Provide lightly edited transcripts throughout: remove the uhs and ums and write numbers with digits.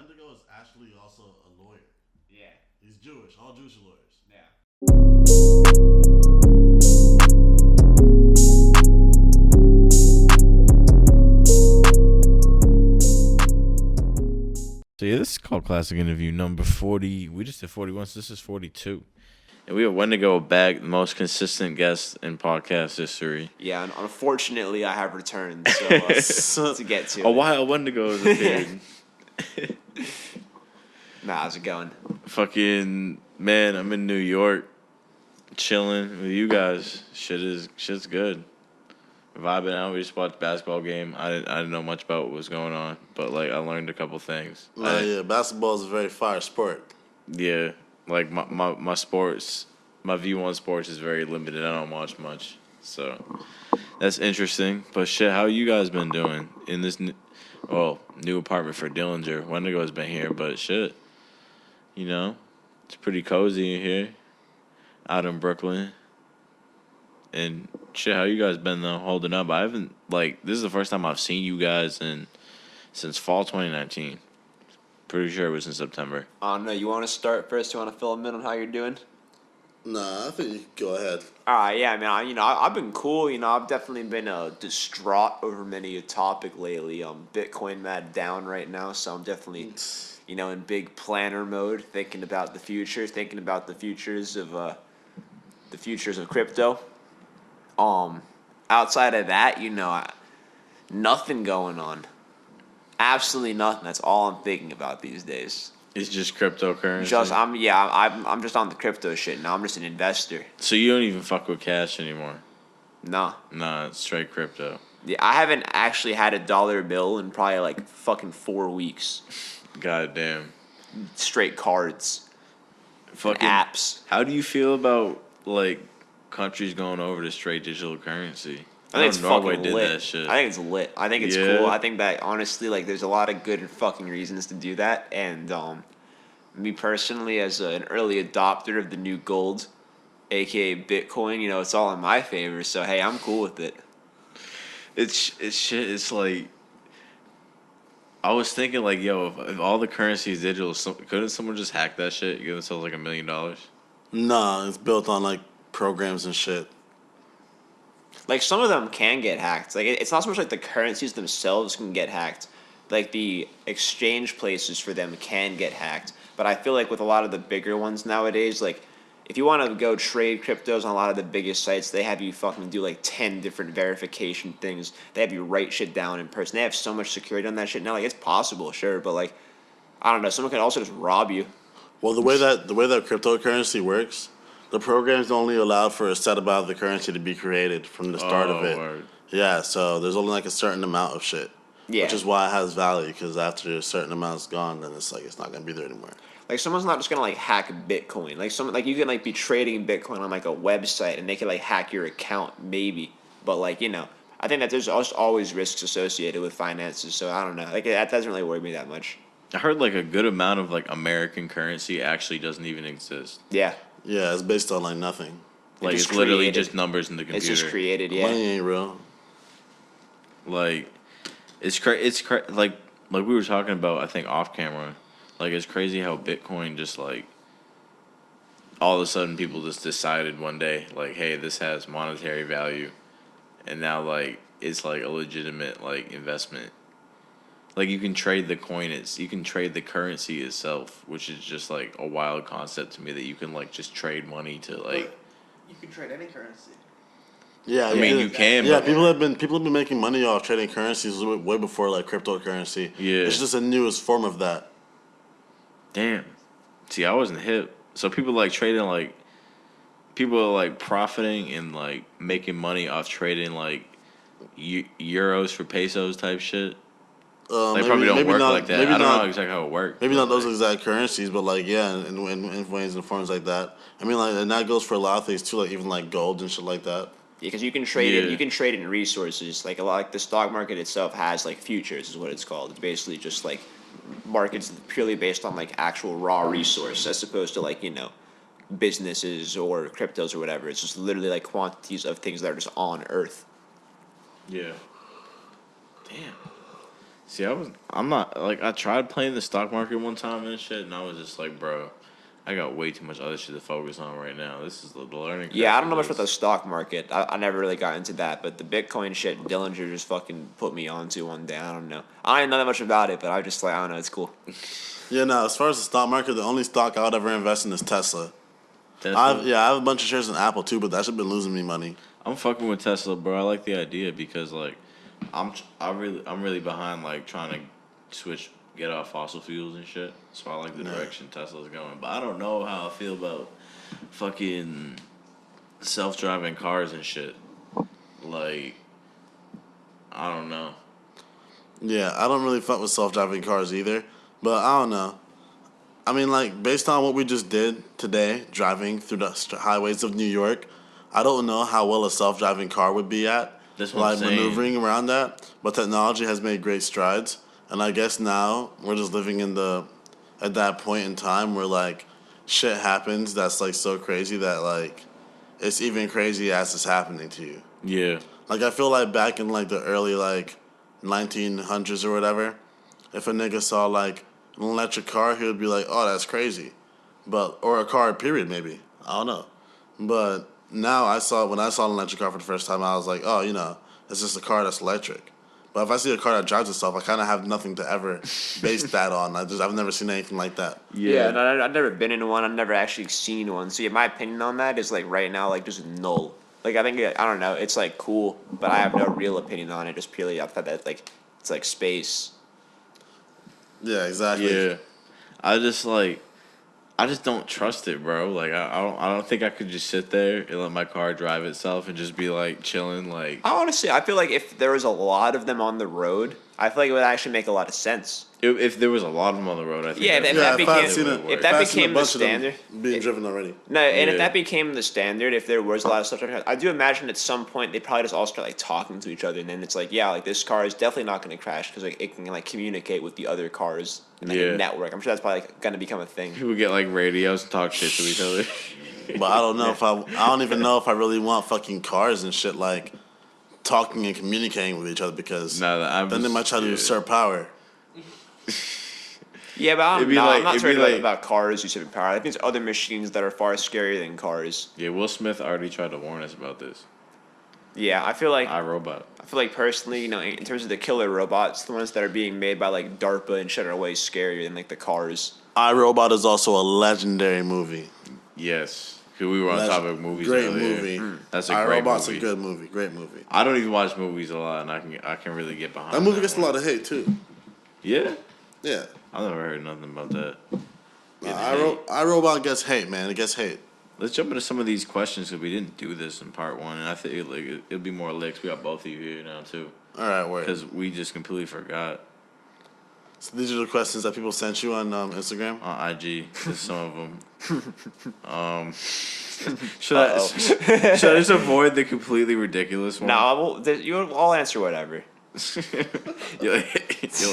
Wendigo is actually also a lawyer. Yeah. He's Jewish. All Jewish are lawyers. Yeah. So yeah, this is called Classic Interview number 40. We just did 41, so this is 42. And we have Wendigo back, the most consistent guest in podcast history. Yeah, and unfortunately, I have returned, so to get to a it. while Wendigo has appeared. Nah, how's it going? Fucking, man, I'm in New York, chilling with you guys. Shit's good. Vibing out. We just watched a basketball game. I didn't know much about what was going on, but like I learned a couple things. Yeah, basketball is a very fire sport. Yeah, like my sports, my view on sports is very limited. I don't watch much, so that's interesting. But shit, how you guys been doing in this new apartment for Dillinger? Wendigo has been here, but shit, it's pretty cozy in here, out in Brooklyn. And shit, how you guys been though, holding up? I haven't this is the first time I've seen you guys since fall 2019. Pretty sure it was in September. I don't know. You want to start first? You want to fill them in on how you're doing? Nah, I think you can go ahead. All right, yeah, man. I've been cool. I've definitely been distraught over many a topic lately. Bitcoin mad down right now, so I'm definitely, in big planner mode, thinking about the future, thinking about the futures of crypto. Outside of that, nothing going on. Absolutely nothing. That's all I'm thinking about these days. It's just cryptocurrency. I'm just on the crypto shit now. I'm just an investor. So you don't even fuck with cash anymore? No. Nah, it's straight crypto. Yeah, I haven't actually had a dollar bill in probably fucking 4 weeks. God damn. Straight cards. Fucking apps. How do you feel about countries going over to straight digital currency? I think it's Norway fucking did lit. that shit. I think it's lit. I think it's cool. I think that honestly, there's a lot of good fucking reasons to do that. And me personally, as an early adopter of the new gold, aka Bitcoin, it's all in my favor. So hey, I'm cool with it. It's shit. It's I was thinking if all the currency is digital, couldn't someone just hack that shit, give themselves $1 million? Nah, it's built on programs and shit. Some of them can get hacked. It's not so much the currencies themselves can get hacked. The exchange places for them can get hacked. But I feel with a lot of the bigger ones nowadays, if you want to go trade cryptos on a lot of the biggest sites, they have you fucking do 10 different verification things. They have you write shit down in person. They have so much security on that shit now. It's possible, sure, but I don't know. Someone could also just rob you. Well, the way that cryptocurrency works, the program's only allowed for a set amount of the currency to be created from the start of it. Word. Yeah, so there's only a certain amount of shit. Yeah. Which is why it has value, because after a certain amount's gone, then it's it's not gonna be there anymore. Someone's not just gonna hack Bitcoin. You can be trading Bitcoin on a website and they can hack your account maybe. But I think that there's always risks associated with finances. So I don't know. That doesn't really worry me that much. I heard a good amount of American currency actually doesn't even exist. Yeah. Yeah, it's based on nothing. It's literally just numbers in the computer. It's just created, yeah. Money ain't real. It's like we were talking about, I think off camera. It's crazy how Bitcoin just all of a sudden people just decided one day hey, this has monetary value, and now it's a legitimate investment. You can trade the coin, you can trade the currency itself, which is just a wild concept to me, that you can just trade money to You can trade any currency. Yeah, I mean you can. Yeah, but people have been making money off trading currencies way before cryptocurrency. Yeah, it's just a newest form of that. Damn. See, I wasn't hip. So people trading people are profiting and making money off trading euros for pesos type shit. They probably don't work like that. I don't know exactly how it works. Maybe not those exact currencies, but in ways and forms like that. I mean, and that goes for a lot of things too, even gold and shit like that. Yeah, because you can trade it. You can trade it in resources. A lot the stock market itself has futures, is what it's called. It's basically just markets purely based on actual raw resource, as opposed to businesses or cryptos or whatever. It's just literally quantities of things that are just on Earth. Yeah. Damn. See, I'm not, like, I tried playing the stock market one time and shit, and I was just like, bro, I got way too much other shit to focus on right now. This is the learning curve. Yeah, I don't know for much about the stock market. I never really got into that, but the Bitcoin shit, Dillinger just fucking put me onto one day. I don't know. I don't know that much about it, but I was just like, I don't know, it's cool. Yeah, no. As far as the stock market, the only stock I would ever invest in is Tesla. Tesla? I have a bunch of shares in Apple too, but that shit been losing me money. I'm fucking with Tesla, bro. I like the idea because, like, I'm really behind, like, trying to get off fossil fuels and shit. So I like the direction Tesla's going. But I don't know how I feel about fucking self-driving cars and shit. Like, I don't know. Yeah, I don't really fuck with self-driving cars either, but I don't know. I mean, like, based on what we just did today, driving through the highways of New York, I don't know how well a self-driving car would be at, That's what I'm saying. maneuvering around that. But technology has made great strides, and I guess now we're just living at that point in time where, like, shit happens that's, like, so crazy that, like, it's even crazy as it's happening to you. Yeah. Like, I feel like back in, like, the early, like, 1900s or whatever, if a nigga saw, like, an electric car, he would be like, oh, that's crazy. Or a car, period, maybe. I don't know. But now when I saw an electric car for the first time, I was like, oh, it's just a car that's electric. But if I see a car that drives itself, I kind of have nothing to ever base that on. I've never seen anything like that. Yeah, no, I've never been in one. I've never actually seen one. So yeah, my opinion on that is like right now, like just null. Like I think I don't know. It's like cool, but I have no real opinion on it. Just purely I thought that like it's like space. Yeah, exactly. Yeah. I just don't trust it, bro. Like I don't think I could just sit there and let my car drive itself and just be like chilling. Like I feel like if there was a lot of them on the road, I feel like it would actually make a lot of sense. if there was a lot of them on the road, I think. Yeah, that'd if that be- if I'd became- seen would work. if that if I'd seen became a the bunch of them standard- being driven already. No, and if Yeah. that became the standard, if there was a lot of stuff, I do imagine at some point they probably just all start like talking to each other, and then it's like, yeah, like this car is definitely not going to crash because like it can like communicate with the other cars in like Yeah. a network. I'm sure that's probably like, going to become a thing. People get like radios and talk shit to each other. But I don't know I don't even know if I really want fucking cars and shit like talking and communicating with each other because then they might try to usurp power. Yeah, but It'd be I'm like- not it'd talking be like- about cars usurping power. I think there's other machines that are far scarier than cars. Yeah, Will Smith already tried to warn us about this. Yeah, I feel like iRobot. in terms of the killer robots, the ones that are being made by like DARPA and shit are way scarier than like the cars. iRobot is also a legendary movie. Yes, because we were on topic of movies. Great earlier. movie. That's a great iRobot's movie. a good movie. Great movie. I don't even watch movies a lot, and I can really get behind That movie gets a one. lot of hate too. Yeah, Yeah. I've never heard nothing about that. iRobot gets hate, man. It gets hate. Let's jump into some of these questions because we didn't do this in part one, and I think it'll be more licks. We got both of you here now too, All right, word. because we just completely forgot So these are the questions that people sent you on Instagram. on IG. There's some of them. Should I just avoid the completely ridiculous one? No, I'll answer whatever. You'll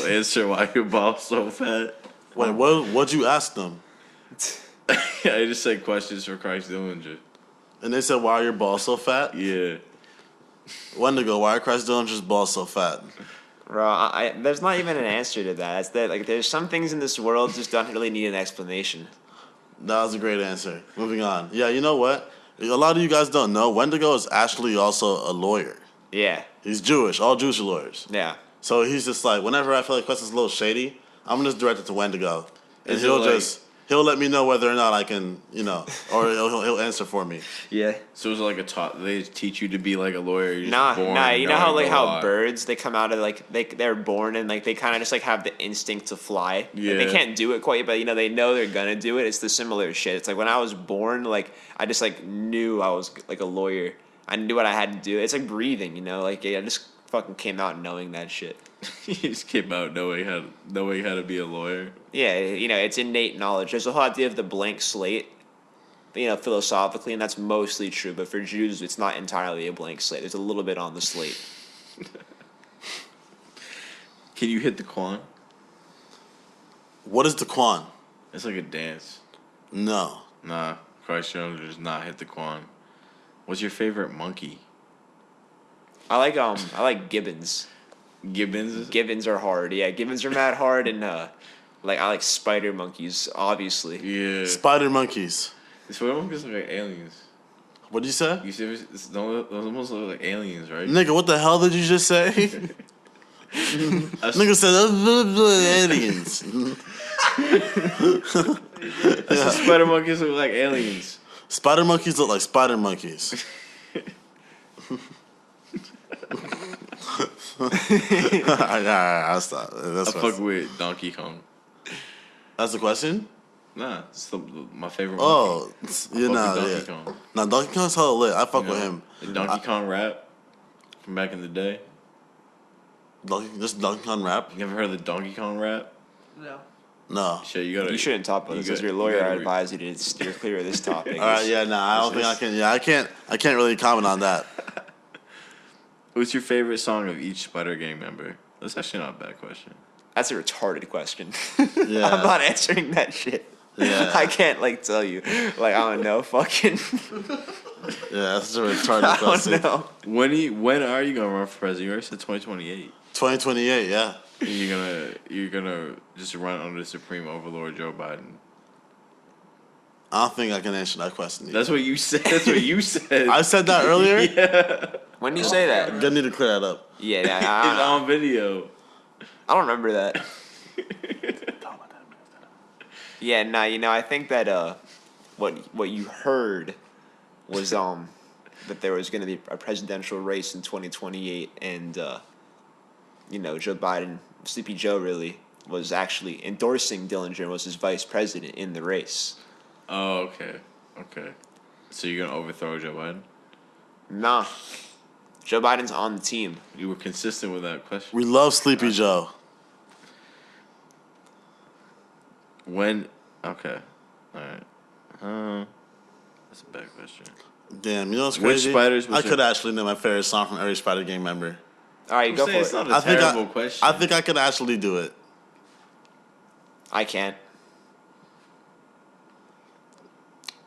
answer why your ball's so fat. Wait, what'd you ask them? I just said questions for Christ Dillinger. And they said, why are your balls so fat? Yeah. Wendigo, why are Christ Dillinger's balls so fat? Bro, there's not even an answer to that. That's that. Like, there's some things in this world just don't really need an explanation. That was a great answer. Moving on. Yeah, you know what? A lot of you guys don't know, Wendigo is actually also a lawyer. Yeah, He's Jewish. All Jewish are lawyers. yeah. So he's just like, whenever I feel like a question's a little shady, I'm going to just direct it to Wendigo. And Is it like- he'll let me know whether or not I can, or he'll answer for me. Yeah. So it's like they teach you to be like a lawyer. You're just Nah, born you know how knowing like a how lot. birds they come out of like they're born and like they kind of just like have the instinct to fly. Like, Yeah. they can't do it quite, but they know they're gonna do it. It's the similar shit. It's like when I was born, like I just like knew I was like a lawyer. I knew what I had to do. It's like breathing, like I just fucking came out knowing that shit. He just came out knowing how to be a lawyer. Yeah, it's innate knowledge. There's a whole idea of the blank slate, philosophically, and that's mostly true. But for Jews, it's not entirely a blank slate. There's a little bit on the slate. Can you hit the Quan? What is the Quan? It's like a dance. No. Nah, Christ Dillinger does not hit the Quan. What's your favorite monkey? I like Gibbons. Gibbons. Gibbons are hard. Yeah, Gibbons are mad hard, and I like spider monkeys, obviously. Yeah. Spider monkeys. Spider monkeys look like aliens. What'd you say? You see, those almost look like aliens, right? Nigga, what the hell did you just say? Nigga said aliens. I said spider monkeys look like aliens. Spider monkeys look like spider monkeys. I'll stop. I fuck with Donkey Kong. That's the question? Nah, it's my favorite. Oh, monkey. Donkey yeah. Kong. Nah, Donkey Kong's hella lit. I fuck with him. The Donkey Kong rap from back in the day. This Donkey Kong rap? You ever heard the Donkey Kong rap? No. No. Shit, you shouldn't talk about this. As your lawyer, I advise you to steer clear of this topic. All right, yeah, nah, I don't think I can. Yeah, I can't really comment on that. What's your favorite song of each Spider Gang member? That's actually not a bad question. That's a retarded question. Yeah. I'm not answering that shit. Yeah. I can't tell you. I don't know. Fucking. Yeah, that's a retarded I question. don't know. When are you gonna run for president? You already said 2028. 2028, yeah. You're gonna just run under the Supreme Overlord Joe Biden. I don't think I can answer that question either. That's what you said. That's what you said. I said that earlier? Yeah. When do you say that? I'm gonna need to clear that up. Yeah, It's on video. I don't remember that. Yeah, nah, I think that what you heard was that there was going to be a presidential race in 2028, and Joe Biden, Sleepy Joe, really was actually endorsing Dillinger and was his vice president in the race. Oh, okay. So you're gonna overthrow Joe Biden? Nah, Joe Biden's on the team. You were consistent with that question. We love Sleepy Joe. When? Okay. All right. That's a bad question. Damn, you know what's Which crazy? spiders was I your- could actually name my favorite song from every Spider Gang member. All right, go for It's it. not a terrible question. I think I could actually do it. I can't.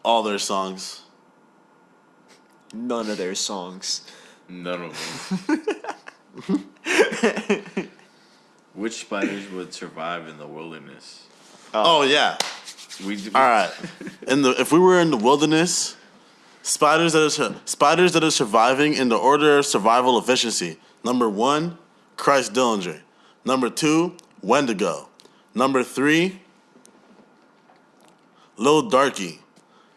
All their songs. None of their songs. None of them. Which spiders would survive in the wilderness? Oh yeah. All right. If we were in the wilderness, spiders that are surviving in the order of survival efficiency. Number 1, Christ Dillinger. Number 2, Wendigo. Number 3, Lil Darky.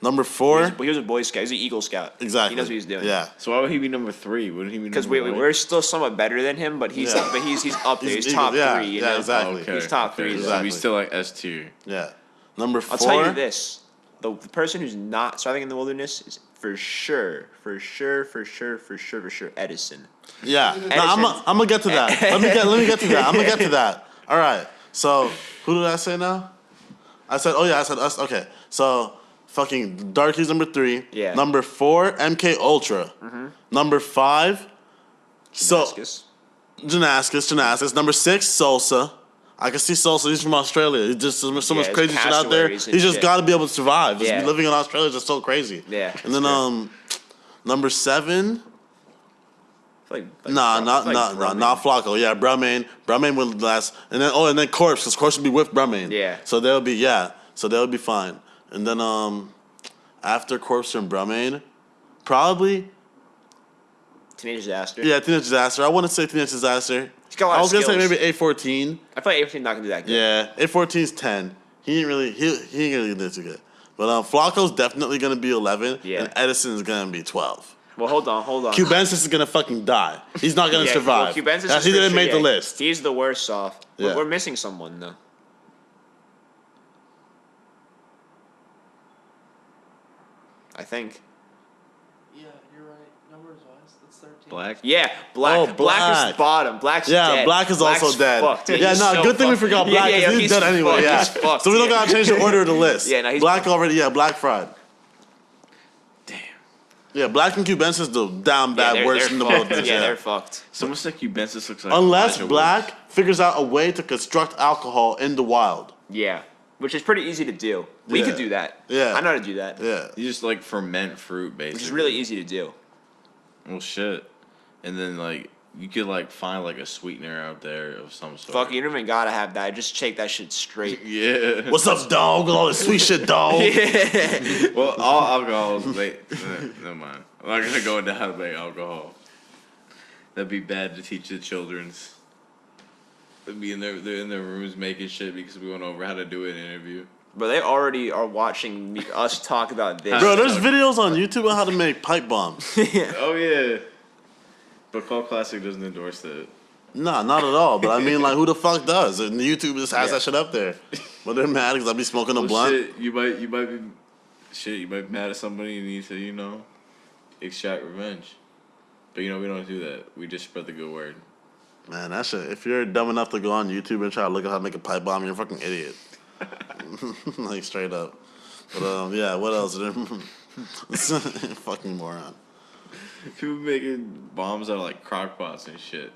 Number 4, He was a Boy Scout. He's an Eagle Scout. exactly. He knows what he's doing. Yeah. So why would he be number 3? Wouldn't he be Because number 1? we're still somewhat better than him, but he's Yeah. he's up there. He's He's top Eagle, yeah, 3. You yeah, know? exactly. Okay. He's top 3. Okay. So Exactly. he's still like S tier. Yeah. Number 4. I'll tell you this: the person who's not surviving in the wilderness is for sure Edison. Yeah. No, I'm Edison. gonna get to that. Let me get to that. I'm gonna get to that. All right. So who did I say now? I said us. Okay. So fucking Darky's number 3. Yeah. Number 4, MK Ultra. Number 5, Damascus. Gymnastics. Number 6, Salsa. I can see Salsa. He's from Australia. He's just so much his crazy shit out there. castawaries and He's just shit. got to be able to survive. Just Yeah. living in Australia is just so crazy. Yeah, And then number 7. Like Nah, not Flacco. Yeah, Brahmain. Brahmain would last, and then Corpse, because Corpse would be with Brahmain. Yeah. So they'll be fine. And then after Corpse and Brahmain, probably Teenage Disaster. Teenage Disaster. I want to say Teenage Disaster. He's got a lot I of was gonna say skills. maybe A14. I feel like everything not gonna do that good. Yeah, A14's 10. He ain't really do too good. But Flacco's definitely gonna be 11. Yeah. And Edison's gonna be 12. Well, hold on. Cubensis is gonna fucking die. He's not gonna survive. Well, Cubensis He is didn't for make sure, the list. He's the worst off. Yeah. We're missing someone though. I think. Yeah, you're right. Numbers wise, that's 13. Black? Yeah, Black. Oh, Black is Black. the bottom. Black's Yeah, dead. Black is also Black's dead. Fucked. Yeah, he's no, so good thing we fucked. forgot Black, because he's dead anyway. Fucked. Yeah. He's fucked. So we don't yeah. gotta change the order of the list. Yeah, no, he's Black already. Yeah, Black fried. Damn. Yeah, Black and Cubensis the down Yeah, bad they're worst in the fucked. wilderness. Yeah, they're fucked. Someone said Cubensis looks like Unless Elijah Black Woods. figures out a way to construct alcohol in the wild. Yeah, which is pretty easy to do. We Yeah. could do that. Yeah. I know how to do that. Yeah. You just like ferment fruit, basically. Which is really easy to do. Well, shit. And then like you could like find like a sweetener out there of some sort. Fuck, you don't even gotta have that. Just shake that shit straight. Yeah. What's up, dog? All this sweet shit, dog. Well, all alcohol is never mind. I'm not gonna go into how to make alcohol. That'd be bad to teach the children's. They'd be they're in their rooms making shit because we went over how to do an interview. But they already are watching us talk about this. Bro, there's videos on YouTube on how to make pipe bombs. Oh yeah. But Cult Classic doesn't endorse that. Nah, not at all. But I mean, like, who the fuck does? And YouTube just has that shit up there. But they're mad because I be smoking a blunt. Shit, you might be mad at somebody and you need to, extract revenge. But we don't do that. We just spread the good word. Man, that shit. If you're dumb enough to go on YouTube and try to look at how to make a pipe bomb, you're a fucking idiot. Like, straight up. But yeah, what else? Fucking moron. People making bombs out of like crock pots and shit.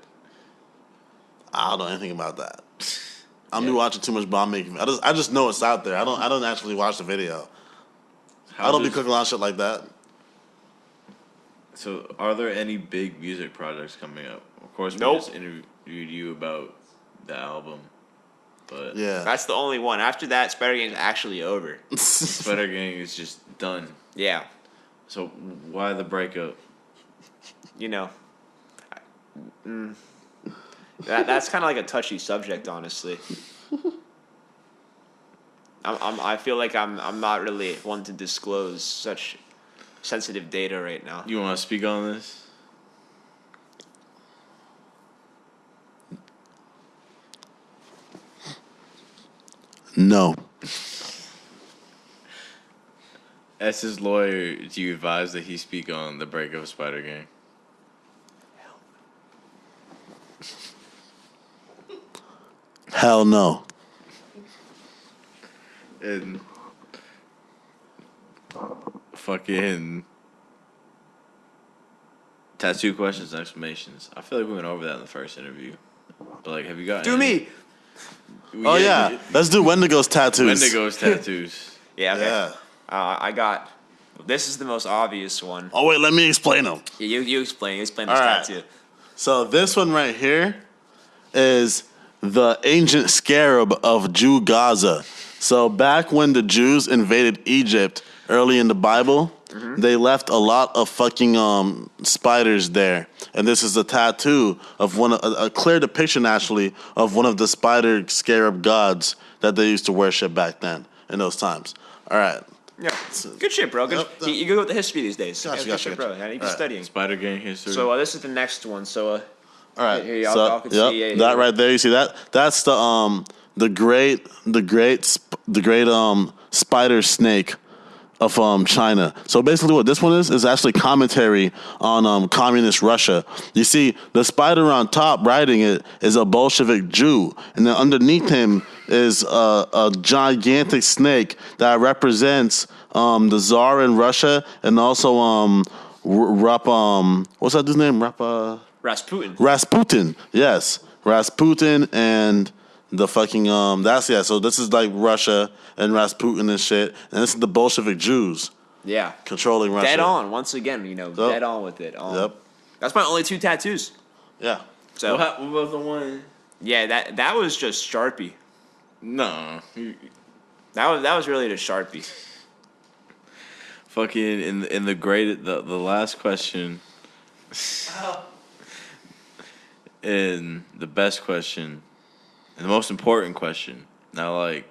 I don't know anything about that. I'm be watching too much bomb making. I just know it's out there. I don't actually watch the video. I don't be cooking a lot of shit like that. So, are there any big music projects coming up? Of course, we Nope. just interviewed you about the album, but Yeah. That's the only one. After that, Spider Gang's actually over. Spider Gang is just done. Yeah. So, why the breakup? That's kind of like a touchy subject, honestly. I feel like I'm not really one to disclose such sensitive data right now. You want to speak on this? No. As his lawyer, do you advise that he speak on the breakup of Spider Gang? Hell no. And fucking tattoo questions and exclamations. I feel like we went over that in the first interview. But like, have you got Do me. Oh yeah, let's do Wendigo's tattoos. Wendigo's tattoos. Yeah. Okay. Yeah. I got. This is the most obvious one. Oh wait, let me explain them. Yeah, you explain. You explain All this right. tattoo. So this one right here is the ancient scarab of Jew Gaza. So back when the Jews invaded Egypt early in the Bible, they left a lot of fucking spiders there. And this is a tattoo of a clear depiction actually of one of the spider scarab gods that they used to worship back then in those times. All right. Yeah. Good shit, bro. Yep. You go with the history these days. Gotcha, Good gotcha, shit, gotcha. bro. Yeah, you be Alright. studying. Spider Gang history. So this is the next one. So All right. Here, y'all can see, yeah, that yeah. right there. You see that? That's the great spider snake of China. So basically, what this one is actually commentary on communist Russia. You see, the spider on top riding it is a Bolshevik Jew, and then underneath him is a gigantic snake that represents the Tsar in Russia, and also what's that dude's name? Rasputin. Rasputin, yes, Rasputin and the fucking So this is like Russia and Rasputin and shit, and this is the Bolshevik Jews Yeah. controlling Russia. Dead on. Once again, dead on with it. Yep. That's my only 2 tattoos. Yeah. So what about the one? yeah, that was just Sharpie. No. That was really just Sharpie. Fucking in the last question. And the best question, and the most important question. Now, like,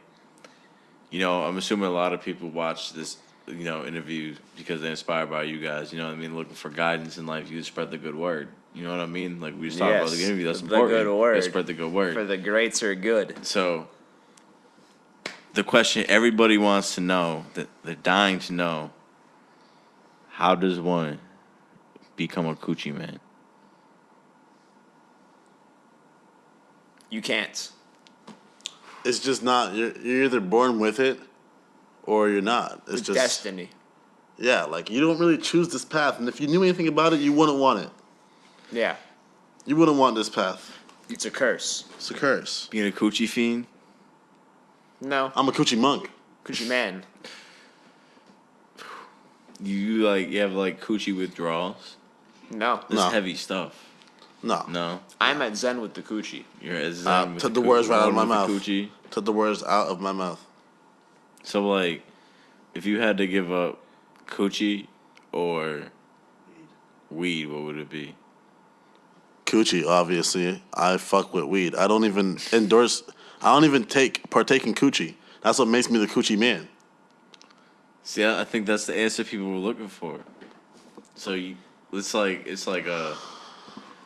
I'm assuming a lot of people watch this, interview because they're inspired by you guys. You know what I mean? Looking for guidance in life, you spread the good word. You know what I mean? Like we just talked about the interview. That's the important. good word. You spread the good word. For the greats are good. So, the question everybody wants to know, that they're dying to know, how does one become a coochie man? You can't. It's just not. You're either born with it, or you're not. It's just destiny. Yeah, like you don't really choose this path, and if you knew anything about it, you wouldn't want it. Yeah. You wouldn't want this path. It's a curse. It's a curse. Being a coochie fiend? No. I'm a coochie monk. Coochie man. You have like coochie withdrawals? No. This No. is heavy stuff. No. No, I'm at Zen with the coochie. you're at Zen with Took the words right out of my with the mouth. coochie. Took the words out of my mouth. So like, if you had to give up coochie or weed, what would it be? Coochie, obviously. I fuck with weed. I don't even partake in coochie. That's what makes me the coochie man. See, I think that's the answer people were looking for. So it's like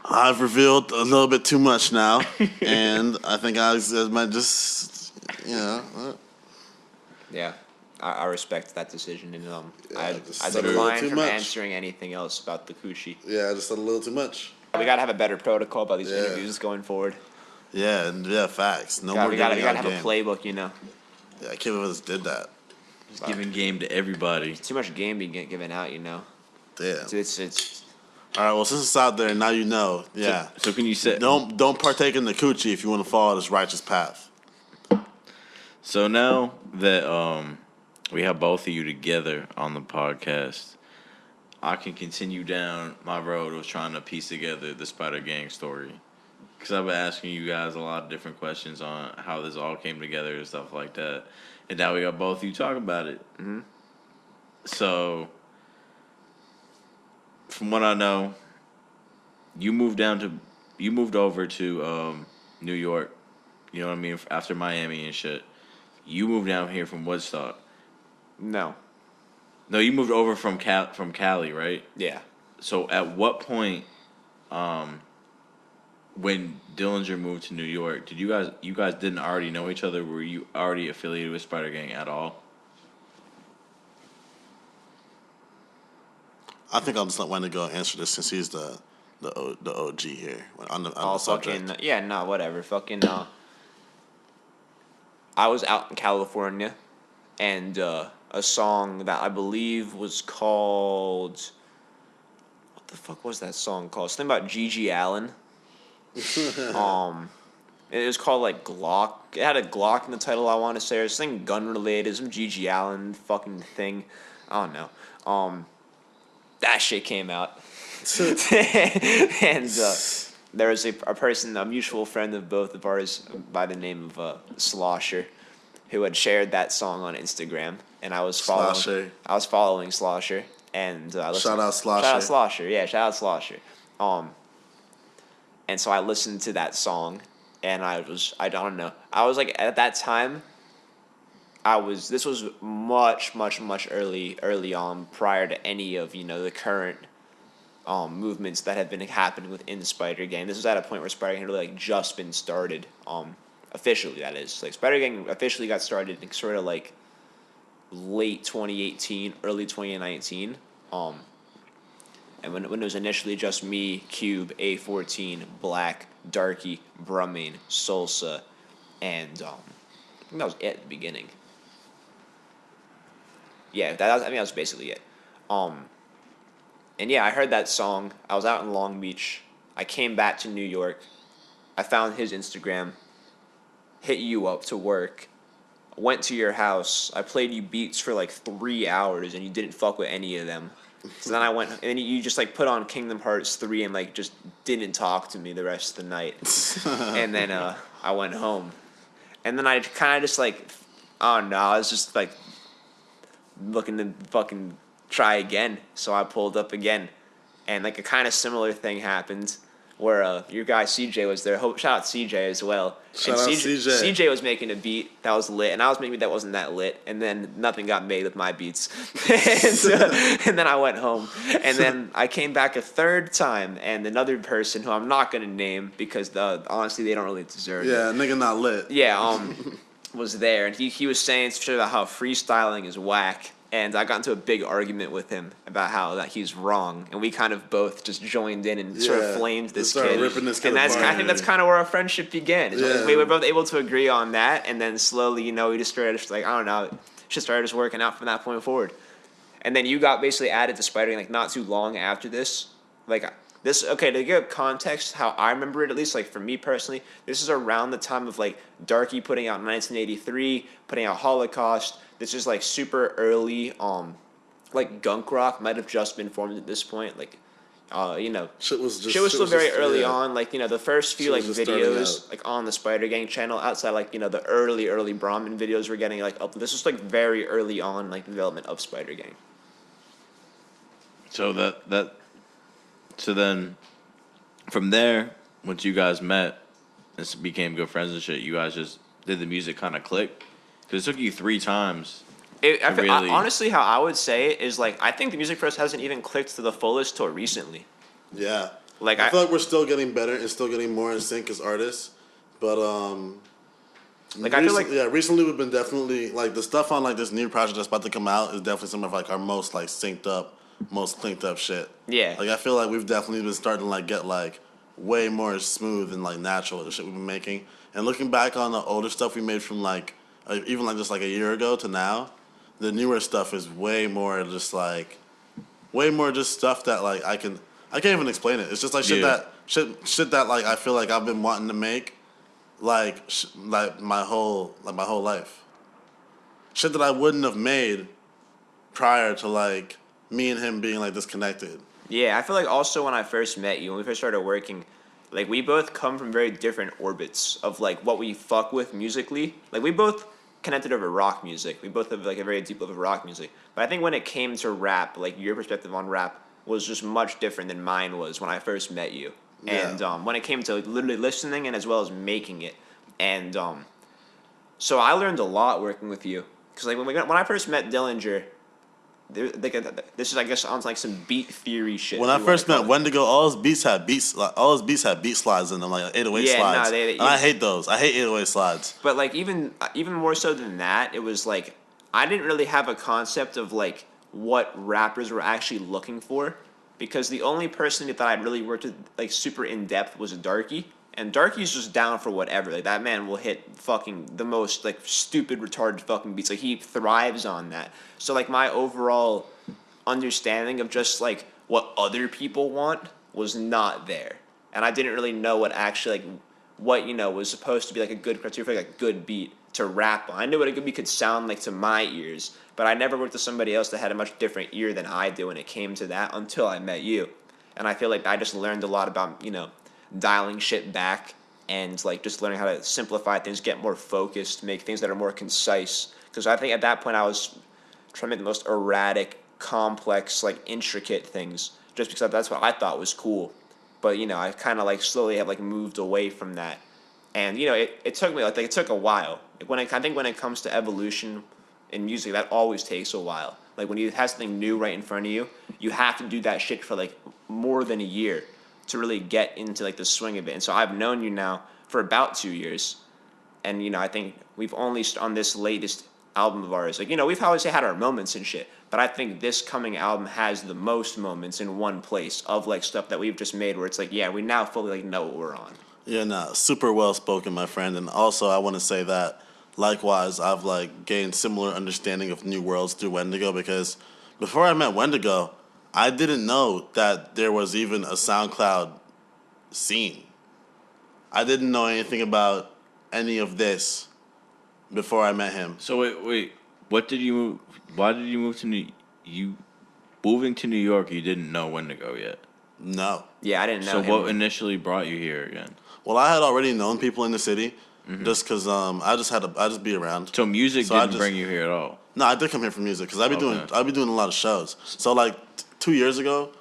I've revealed a little bit too much now, and I think I might just, Yeah, I respect that decision, and I just I said a little decline too from much. answering anything else about the coochie. Yeah, I just said a little too much. We gotta have a better protocol about these Yeah. interviews going forward. Yeah, facts. No more We gotta giving out have a game. playbook, Yeah, I can't believe I just did that. just giving game to everybody. Too much game being given out, Damn. It's All right, well, since it's out there, now you know. Yeah. So can you say Don't partake in the coochie if you want to follow this righteous path. So now that we have both of you together on the podcast, I can continue down my road of trying to piece together the Spider Gang story. Because I've been asking you guys a lot of different questions on how this all came together and stuff like that. And now we got both of you talking about it. Mm-hmm. So, from what I know, you moved over to New York, you know what I mean, after Miami and shit. You moved down here from Woodstock. no. No, you moved over from Cali, right? Yeah. So at what point, when Dillinger moved to New York, did you guys didn't already know each other? Were you already affiliated with Spider Gang at all? I think I'm just not wanting to go answer this since he's the OG here on the subject. Fucking yeah, no, whatever. Fucking I was out in California, and a song that I believe was called, what the fuck was that song called? Something about Gigi Allen. It was called like Glock. It had a Glock in the title, I want to say, or something gun related, some Gigi Allen fucking thing. I don't know. That shit came out. And there was a person, a mutual friend of both of ours by the name of Slosher, who had shared that song on Instagram, and I was following Slosher, and I listened, Shout out Slosher. Shout out Slosher, yeah, shout out Slosher. And so I listened to that song, and I don't know, I was like, at that time, this was much early on, prior to any of the current movements that have been happening within Spider Gang. This was at a point where Spider Gang had really like just been started, officially. That is, like, Spider Gang officially got started in sort of like late 2018, early 2019. And when it was initially just me, Cube, A14, Black, Darky, Brumming, Salsa, and I think that was it at the beginning. Yeah, I think that was basically it. And yeah, I heard that song. I was out in Long Beach. I came back to New York. I found his Instagram. Hit you up to work. Went to your house. I played you beats for like 3 hours, and you didn't fuck with any of them. So then I went, and then you just like put on Kingdom Hearts 3 and like just didn't talk to me the rest of the night. And then I went home. And then I kind of just like, oh no, I was just like looking to fucking try again. So I pulled up again, and like a kind of similar thing happened where your guy CJ was there. Shout out CJ as well. Shout out CJ. CJ was making a beat that was lit, and I was making a beat that wasn't that lit, and then nothing got made with my beats. And then I went home, and then I came back a third time, and another person who I'm not gonna name because honestly they don't really deserve it. Yeah, nigga not lit. Yeah, was there, and he was saying shit about how freestyling is whack. And I got into a big argument with him about how that he's wrong, and we kind of both just joined in and sort of flamed this kid. Ripping this kid and apart. I think that's kind of where our friendship began. We were both able to agree on that, and then slowly, we just started just like, I don't know, just started just working out from that point forward. And then you got basically added to Spider-Man like not too long after this. Like this, okay, to give context, how I remember it, at least like for me personally, this is around the time of like Darky putting out 1983, putting out Holocaust. This is like super early, like Gunk Rock might have just been formed at this point. Like, Shit was still very just, early yeah. on. Like, the first few Shit like was just starting videos out. like on the Spider Gang channel outside like, the early Brahmin videos were getting like up. This was like very early on like the development of Spider Gang. So so then from there, once you guys met and became good friends and shit, you guys just did the music kind of click? Because it took you 3 times. Honestly, how I would say it is like I think the music for us hasn't even clicked to the fullest till recently. Yeah. Like I feel like we're still getting better and still getting more in sync as artists. But recently we've been definitely like the stuff on like this new project that's about to come out is definitely some of like our most like synced up, most cleaned up shit. Yeah. Like I feel like we've definitely been starting to like get like way more smooth and like natural with the shit we've been making. And looking back on the older stuff we made from like even like just like a year ago to now, the newer stuff is way more just stuff that like I can't even explain it. It's just like shit that like I feel like I've been wanting to make like my whole life. Shit that I wouldn't have made prior to like me and him being like disconnected. Yeah, I feel like also when I first met you, when we first started working, like we both come from very different orbits of like what we fuck with musically. Like we both connected over rock music. We both have like a very deep love of rock music. But I think when it came to rap, like your perspective on rap was just much different than mine was when I first met you. Yeah. And when it came to like, literally listening and as well as making it, and so I learned a lot working with you because like when I first met Dillinger, this is I guess on like some beat theory shit. When I first met Wendigo, all his beats had beat slides in them, like 808 slides. And I hate those. I hate 808 slides. But like even more so than that, it was like I didn't really have a concept of like what rappers were actually looking for, because the only person that I'd really worked with like super in depth was Darky, and Darky's just down for whatever. Like that man will hit fucking the most like stupid retarded fucking beats. Like he thrives on that. So like my overall understanding of just like what other people want was not there, and I didn't really know what actually like what was supposed to be like a good criteria for like a good beat to rap on. I knew what a good beat could sound like to my ears, but I never worked with somebody else that had a much different ear than I do when it came to that until I met you. And I feel like I just learned a lot about, dialing shit back and like just learning how to simplify things, get more focused, make things that are more concise. Because I think at that point I was trying to make the most erratic, complex, like intricate things just because that's what I thought was cool. But, I kind of like slowly have like moved away from that. And, it took me like it took a while. I think when it comes to evolution in music, that always takes a while. Like when you have something new right in front of you, you have to do that shit for like more than a year to really get into like the swing of it. And so I've known you now for about 2 years, and I think we've only on this latest album of ours, like we've always had our moments and shit, but I think this coming album has the most moments in one place of like stuff that we've just made where it's like, yeah, we now fully like know what we're on. Yeah, nah, super well spoken, my friend. And also, I want to say that, likewise, I've like gained similar understanding of new worlds through Wendigo, because before I met Wendigo, I didn't know that there was even a SoundCloud scene. I didn't know anything about any of this before I met him. So wait, what did you move? Why did you move to moving to New York? You didn't know Wendigo yet. No. Yeah, I didn't know. So him. what initially brought you here again? Well, I had already known people in the city, just because I just be around. So music didn't bring you here at all. No, I did come here for music because I be doing a lot of shows. So like 2 years ago,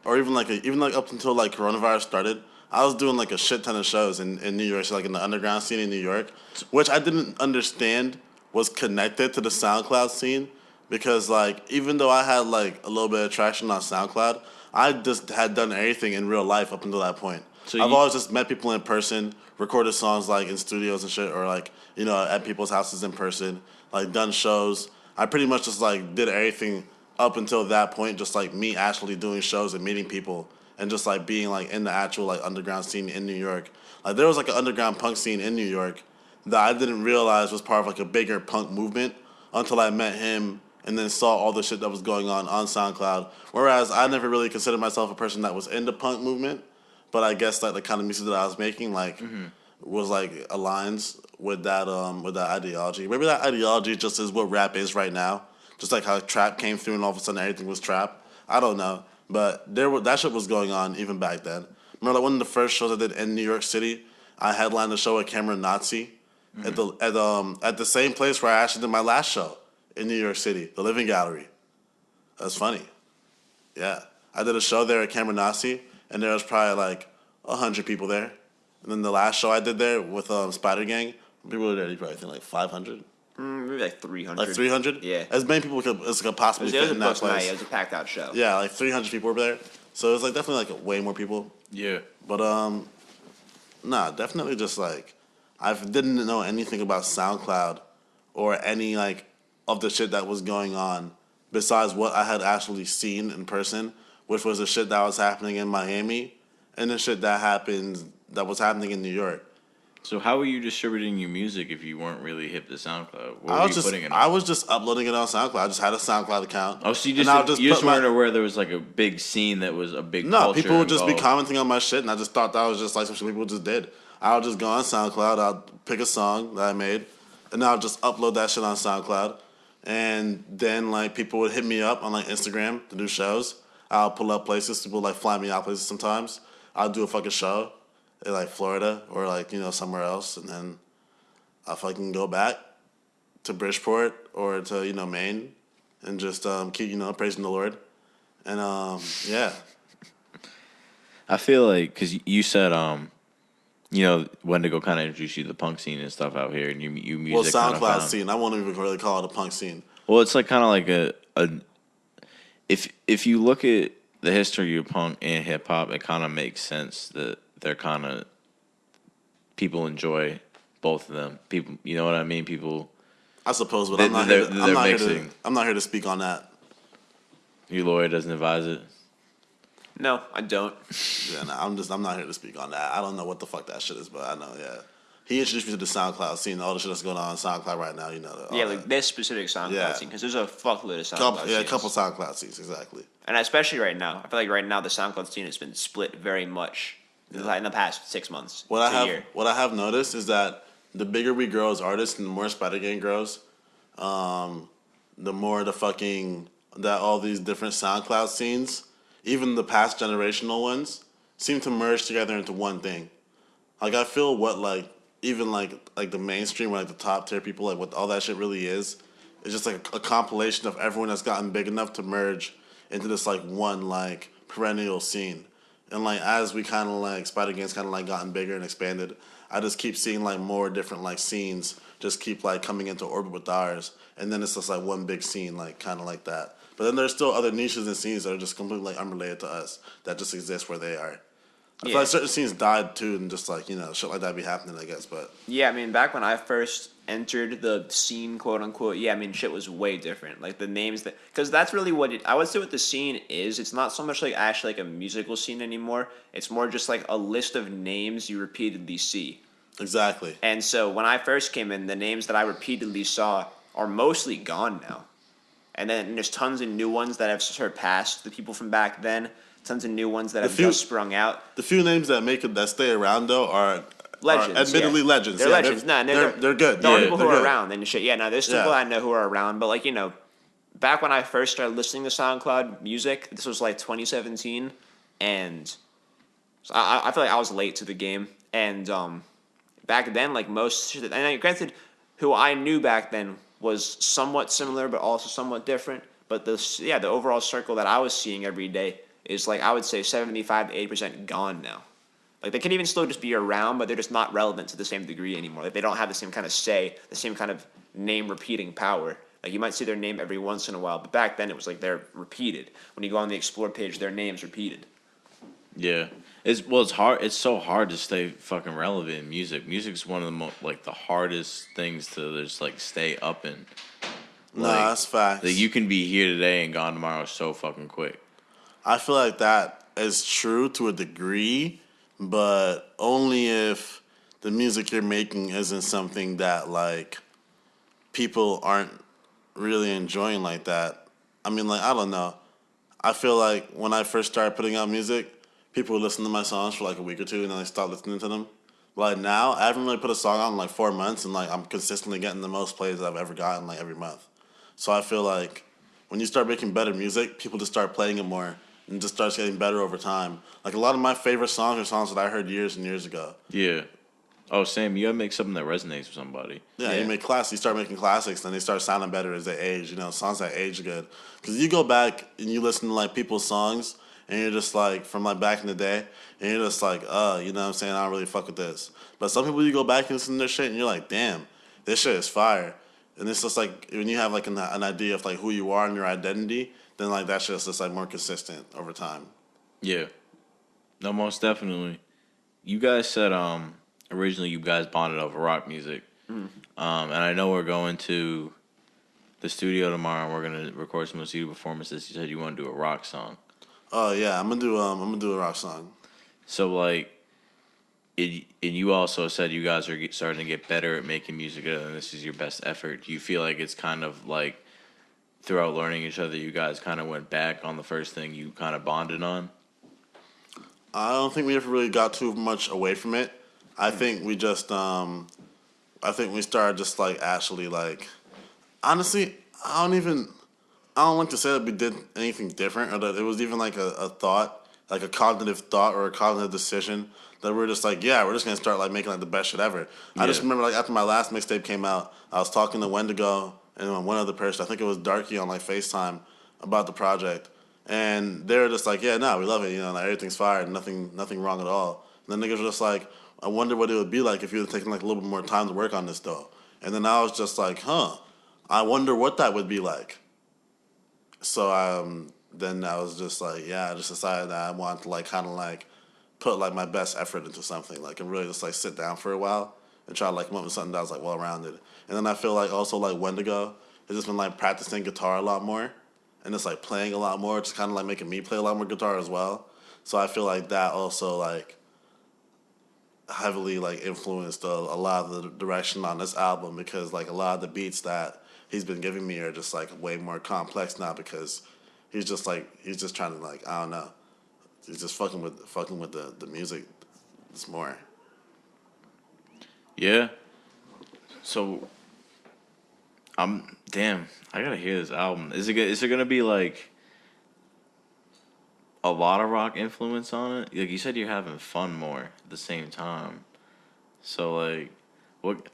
or even like up until like coronavirus started, I was doing like a shit ton of shows in New York, so like in the underground scene in New York, which I didn't understand was connected to the SoundCloud scene, because like even though I had like a little bit of traction on SoundCloud, I just had done everything in real life up until that point. So I've always just met people in person, recorded songs like in studios and shit, or like at people's houses in person, like done shows. I pretty much just like did everything up until that point, just like me actually doing shows and meeting people and just like being like in the actual like underground scene in New York. Like there was like an underground punk scene in New York that I didn't realize was part of like a bigger punk movement until I met him and then saw all the shit that was going on SoundCloud. Whereas I never really considered myself a person that was in the punk movement, but I guess like the kind of music that I was making like was like aligns with that ideology. Maybe that ideology just is what rap is right now. Just like how trap came through and all of a sudden everything was trap. I don't know. But that shit was going on even back then. Remember, like, one of the first shows I did in New York City, I headlined the show at Cameron Nazi at the same place where I actually did my last show in New York City, the Living Gallery. That's funny. Yeah, I did a show there at Cameron Nazi, and there was probably like 100 people there. And then the last show I did there with Spider Gang, people were there. You probably think like 500. Maybe like 300. Like 300? Yeah. As many people as could possibly fit in that place. It was a packed out show. Yeah, like 300 people were there. So it was like definitely like way more people. Yeah. But nah, definitely just like I didn't know anything about SoundCloud or any like of the shit that was going on besides what I had actually seen in person, which was the shit that was happening in Miami and the shit that was happening in New York. So how were you distributing your music if you weren't really hip to SoundCloud? Where I were you putting it on? I was just uploading it on SoundCloud. I just had a SoundCloud account. Oh, so you and I would just put weren't aware there was like a big scene that was a big No, culture people would just be involved. commenting on my shit, and I just thought that was just like some shit people just did. I would just go on SoundCloud, I'll pick a song that I made, and I'll just upload that shit on SoundCloud. And then like people would hit me up on like Instagram to do shows. I'll pull up places. People like fly me out places sometimes. I'll do a fucking show in like Florida or like, you know, somewhere else, and then I'll fucking go back to Bridgeport or to, you know, Maine and just keep, you know, praising the Lord. And yeah. I feel like because you said you know, Wendigo kind of introduced you to the punk scene and stuff out here, and you music. Well, kinda SoundCloud found- scene. I won't even really call it a punk scene. Well, it's like kind of like a if you look at the history of punk and hip hop, it kind of makes sense that they're kind of people enjoy both of them. People, you know what I mean? People. I suppose, but They- I'm not they're here to mixing. I'm not here to speak on that. Your lawyer doesn't advise it. No, I don't. Yeah, nah, I'm not here to speak on that. I don't know what the fuck that shit is, but I know, yeah. He introduced me to the SoundCloud scene, all the shit that's going on SoundCloud right now, you know. Yeah, like this specific SoundCloud Yeah. scene, because there's a fuckload of SoundCloud a scenes. couple SoundCloud scenes, exactly. And especially right now. I feel like right now the SoundCloud scene has been split very much in the past 6 months. What to a year. I have noticed is that the bigger we grow as artists and the more Spider Gang grows, the more that all these different SoundCloud scenes, even the past generational ones, seem to merge together into one thing. Like I feel what like even like the mainstream or like the top tier people, like what all that shit really is just like a compilation of everyone that's gotten big enough to merge into this like one like perennial scene. And like as we kind of like Spider Gang's kind of like gotten bigger and expanded, I just keep seeing like more different like scenes just keep like coming into orbit with ours, and then it's just like one big scene like kind of like that. But then there's still other niches and scenes that are just completely like unrelated to us that just exist where they are. I feel like certain scenes died too, and just like, you know, shit like that be happening, I guess. But Yeah, I mean, back when I first entered the scene, quote unquote, yeah, I mean, shit was way different. Like the names that, because that's really what I would say what the scene is. It's not so much like actually like a musical scene anymore. It's more just like a list of names you repeatedly see. exactly. And so when I first came in, the names that I repeatedly saw are mostly gone now. And then there's tons of new ones that have surpassed the people from back then. Tons of new ones that have just sprung out. The few names that that stay around though are Legends, admittedly yeah. legends. They're Yeah, legends. They're good. There are Yeah, people who they're are good. around and shit. Yeah, no, there's Yeah. people I know who are around, but like, you know, back when I first started listening to SoundCloud music, this was like 2017, and so I feel like I was late to the game. And back then, like most shit, and granted, who I knew back then was somewhat similar, but also somewhat different. But the overall circle that I was seeing every day is like I would say 75 to 80% gone now. Like they can even still just be around, but they're just not relevant to the same degree anymore. Like they don't have the same kind of say, the same kind of name repeating power. Like you might see their name every once in a while, but back then it was like they're repeated. When you go on the explore page, their name's repeated. Yeah, it's hard. It's so hard to stay fucking relevant in music. Music's one of the the hardest things to just like stay up in. Nah, that's facts. Like you can be here today and gone tomorrow so fucking quick. I feel like that is true to a degree, but only if the music you're making isn't something that like people aren't really enjoying like that. I mean, like, I don't know. I feel like when I first started putting out music, people would listen to my songs for like a week or two and then they stopped listening to them. But like now, I haven't really put a song out in like 4 months, and like I'm consistently getting the most plays I've ever gotten like every month. So I feel like when you start making better music, people just start playing it more, and just starts getting better over time. Like a lot of my favorite songs are songs that I heard years and years ago. Yeah. Oh, Sam, you gotta make something that resonates with somebody. Yeah, Yeah. you start making classics, then they start sounding better as they age. Songs that age good. Because you go back and you listen to like people's songs, and you're just like from like back in the day, and you're just like, you know what I'm saying? I don't really fuck with this. But some people you go back and listen to their shit, and you're like, damn, this shit is fire. And it's just like when you have like an idea of like who you are and your identity, then like that shit's just like more consistent over time. Yeah. No, most definitely. You guys said originally you guys bonded over rock music. And I know we're going to the studio tomorrow and we're gonna record some studio performances. You said you want to do a rock song. Oh yeah, I'm gonna do a rock song. So like and you also said you guys are starting to get better at making music and this is your best effort. Do you feel like it's kind of like throughout learning each other you guys kind of went back on the first thing you kind of bonded on? I don't think we ever really got too much away from it. I think we just I think we started just like actually like honestly, I don't like to say that we did anything different or that it was even like a thought, like a cognitive thought or a cognitive decision that we're just like, yeah, we're just gonna start like making like the best shit ever. I just remember like after my last mixtape came out, I was talking to Wendigo and one other person, I think it was Darky on like FaceTime about the project. And they were just like, yeah, no, we love it, like, everything's fire, nothing wrong at all. And then niggas were just like, I wonder what it would be like if you had taken like a little bit more time to work on this though. And then I was just like, I wonder what that would be like. So then I was just like, yeah, I just decided that I wanted to like kind of like put like my best effort into something, like and really just like sit down for a while and try to like come up with something that was like well rounded. And then I feel like also like Wendigo has just been like practicing guitar a lot more and just like playing a lot more, just kind of like making me play a lot more guitar as well. So I feel like that also like heavily like influenced a lot of the direction on this album because like a lot of the beats that he's been giving me are just like way more complex now because he's just trying to like I don't know, he's just fucking with the music. It's more. Yeah. So damn, I gotta hear this album. Is it gonna be like a lot of rock influence on it? Like you said, you're having fun more at the same time. So like,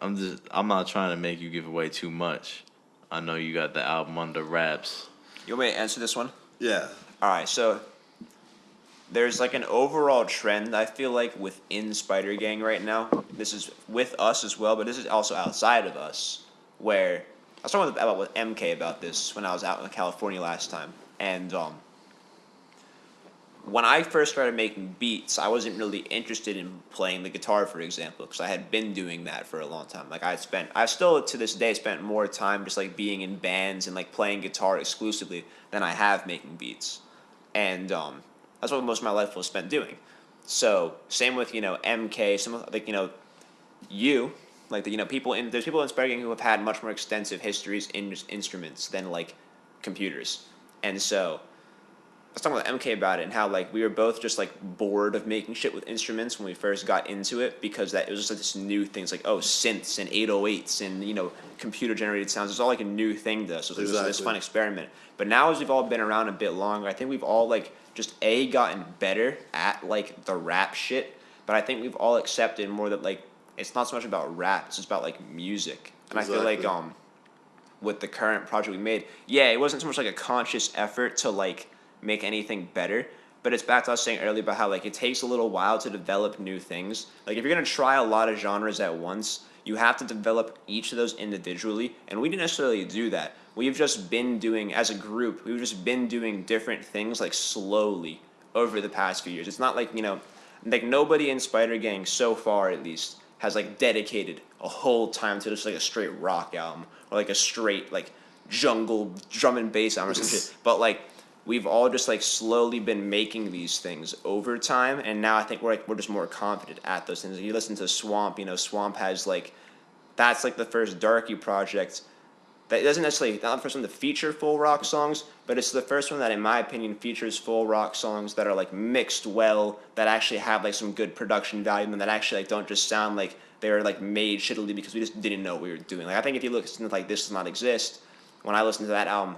I'm not trying to make you give away too much. I know you got the album under wraps. You want me to answer this one? Yeah. All right, so there's like an overall trend I feel like within Spider Gang right now. This is with us as well, but this is also outside of us. Where I was talking with MK about this when I was out in California last time, and when I first started making beats, I wasn't really interested in playing the guitar, for example, because I had been doing that for a long time. Like I still to this day spent more time just like being in bands and like playing guitar exclusively than I have making beats, and that's what most of my life was spent doing. So same with MK, some of like you like there's people in Spider Gang who have had much more extensive histories in just instruments than like computers, and so. I was talking with MK about it and how like we were both just like bored of making shit with instruments when we first got into it because it was just like this new thing. It's like synths and 808s and computer generated sounds. It's all like a new thing to us. So it was this fun experiment. But now as we've all been around a bit longer, I think we've all like just gotten better at like the rap shit. But I think we've all accepted more that like it's not so much about rap. It's just about like music. And I feel like with the current project we made, it wasn't so much like a conscious effort to like make anything better, but it's back to us saying earlier about how like it takes a little while to develop new things. Like if you're gonna try a lot of genres at once, you have to develop each of those individually, and we didn't necessarily do that. We've just been doing, as a group, different things like slowly over the past few years. It's not like like nobody in Spider Gang so far at least has like dedicated a whole time to just like a straight rock album or like a straight like jungle drum and bass album or some shit. But like we've all just like slowly been making these things over time, and now I think we're just more confident at those things. You listen to Swamp, Swamp has like that's like the first Darky project that doesn't necessarily not the first one to feature full rock songs, but it's the first one that in my opinion features full rock songs that are like mixed well, that actually have like some good production value and that actually like don't just sound like they're like made shittily because we just didn't know what we were doing. Like I think if you look at something like This Does Not Exist, when I listened to that album,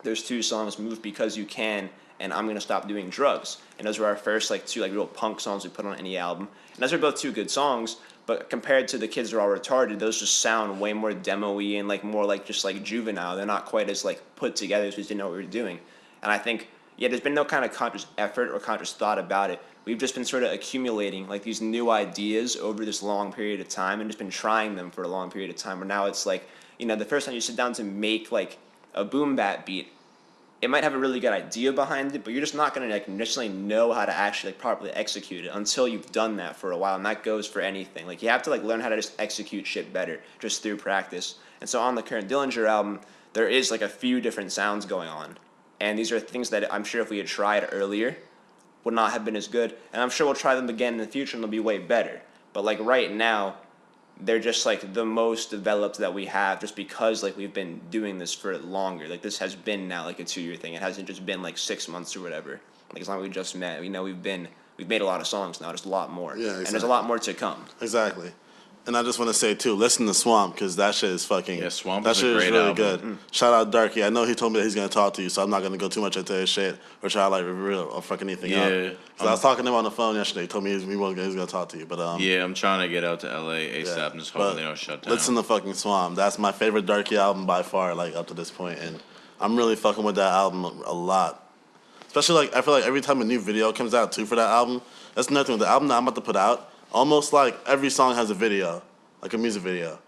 there's two songs, Move Because You Can and I'm Gonna Stop Doing Drugs. And those were our first like two like real punk songs we put on any album. And those are both two good songs, but compared to The Kids Are All Retarded, those just sound way more demo-y and like more like just like juvenile. They're not quite as like put together, so we just didn't know what we were doing. And I think, yeah, there's been no kind of conscious effort or conscious thought about it. We've just been sort of accumulating like these new ideas over this long period of time and just been trying them for a long period of time. Where now it's like, you know, the first time you sit down to make like a boom bap beat, it might have a really good idea behind it, but you're just not going to like necessarily know how to actually like properly execute it until you've done that for a while. And that goes for anything. Like you have to like learn how to just execute shit better just through practice. And so on the current Dillinger album, there is like a few different sounds going on. And these are things that I'm sure if we had tried earlier would not have been as good. And I'm sure we'll try them again in the future and they'll be way better. But like right now, they're just like the most developed that we have just because like we've been doing this for longer. Like this has been now like a 2-year thing. It hasn't just been like 6 months or whatever. Like as long as we just met, we know we've made a lot of songs now. There's a lot more. Yeah, exactly. And there's a lot more to come. Exactly. And I just want to say too, listen to Swamp because that shit is fucking. Yeah, Swamp that is a shit is great really album. good. Shout out Darky. I know he told me that he's gonna talk to you, so I'm not gonna go too much into his shit or try to like reveal or fuck anything up. Yeah. Because I was talking to him on the phone yesterday. He told me he's gonna talk to you, but Yeah, I'm trying to get out to LA ASAP yeah. and just hoping But they don't shut down. listen to fucking Swamp. That's my favorite Darky album by far, like up to this point, and I'm really fucking with that album a lot. Especially like I feel like every time a new video comes out too for that album, that's nothing with the album that I'm about to put out. Almost like every song has a video, like a music video.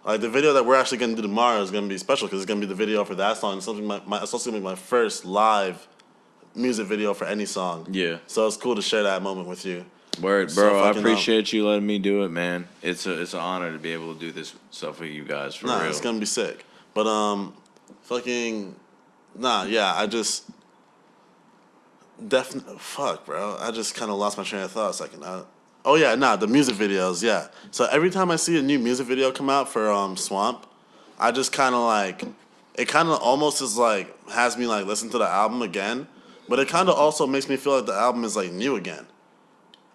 Like the video that we're actually gonna do tomorrow is gonna be special because it's gonna be the video for that song. It's something it's also gonna be my first live music video for any song. Yeah. So it's cool to share that moment with you. Word, So bro. I fucking appreciate you letting me do it, man. It's an honor to be able to do this stuff with you guys for Nah, real. it's gonna be sick. But I just definitely fuck, bro. I just kind of lost my train of thought a second. The music videos, yeah. So every time I see a new music video come out for Swamp, I just kind of like it. Kind of almost is like has me like listen to the album again, but it kind of also makes me feel like the album is like new again.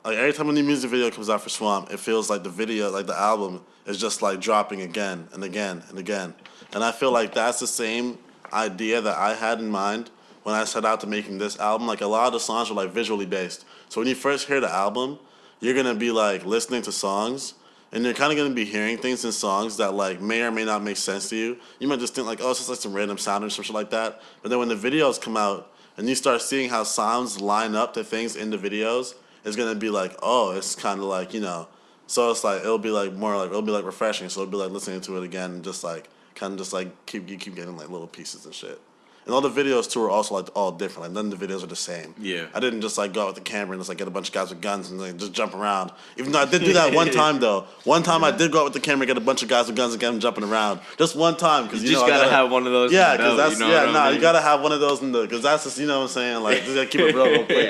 Like every time a new music video comes out for Swamp, it feels like the video, like the album, is just like dropping again and again and again. And I feel like that's the same idea that I had in mind when I set out to making this album. Like a lot of the songs are like visually based. So when you first hear the album, you're gonna be like listening to songs, and you're kind of gonna be hearing things in songs that like may or may not make sense to you. You might just think like, oh, it's just like some random sound or some shit like that. But then when the videos come out and you start seeing how sounds line up to things in the videos, it's gonna be like, oh, it's kind of like, you know. So it's like it'll be like more like it'll be like refreshing. So it'll be like listening to it again and just like kind of just like keep getting like little pieces and shit. And all the videos too are also like all different. Like none of the videos are the same. Yeah. I didn't just like go out with the camera and just like get a bunch of guys with guns and like just jump around. Even though I did do that one time though. One time I did go out with the camera and get a bunch of guys with guns and get them jumping around. Just one time because You just gotta have one of those. Yeah, in the because belt, that's you know what I mean? you gotta have one of those in the because that's just what I'm saying. Like just gotta keep it real quick.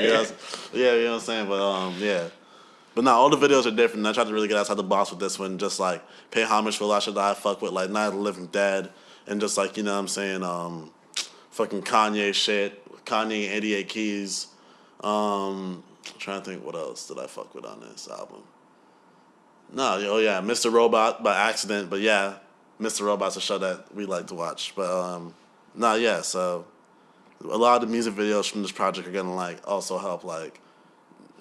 Yeah, you know what I'm saying. But yeah. But all the videos are different. I tried to really get outside the box with this one, just like pay homage for a lot of shit that I fuck with, like Night of the Living Dead, and just like, you know what I'm saying, fucking Kanye shit, Kanye 88 Keys. I'm trying to think what else did I fuck with on this album. Mr. Robot by accident, but yeah, Mr. Robot's a show that we like to watch. But so a lot of the music videos from this project are gonna like also help like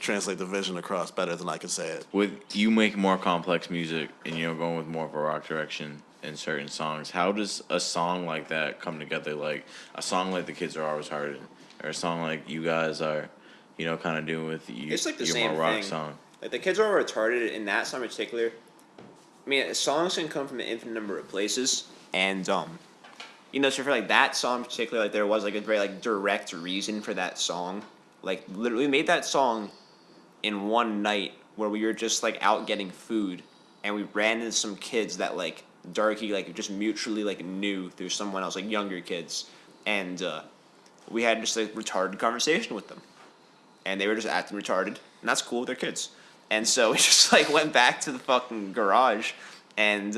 translate the vision across better than I can say it. With you make more complex music and going with more of a rock direction in certain songs, how does a song like that come together? Like a song like The Kids Are Always Hard, or a song like you guys are, kind of doing with you. It's like the your same more rock thing. song. Like The Kids Are All Retarded in that song in particular. I mean, songs can come from an infinite number of places, and so for like that song in particular, like there was like a very like direct reason for that song. Like literally, we made that song in one night where we were just like out getting food, and we ran into some kids that like Darky like just mutually like knew through someone else, like younger kids, and we had just a retarded conversation with them, and they were just acting retarded, and that's cool, they're kids. And so we just like went back to the fucking garage, and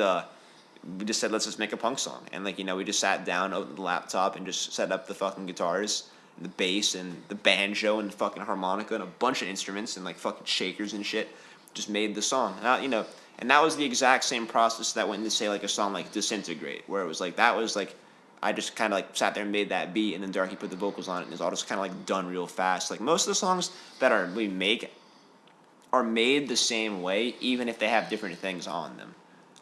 we just said, let's just make a punk song. And like, we just sat down, opened the laptop, and just set up the fucking guitars, and the bass, and the banjo, and the fucking harmonica, and a bunch of instruments, and like fucking shakers and shit. Just made the song. And that was the exact same process that went into, say, like a song like Disintegrate, where it was like, that was like, I just kind of like sat there and made that beat, and then Darky put the vocals on it, and it's all just kind of like done real fast. Like most of the songs that we make are made the same way, even if they have different things on them.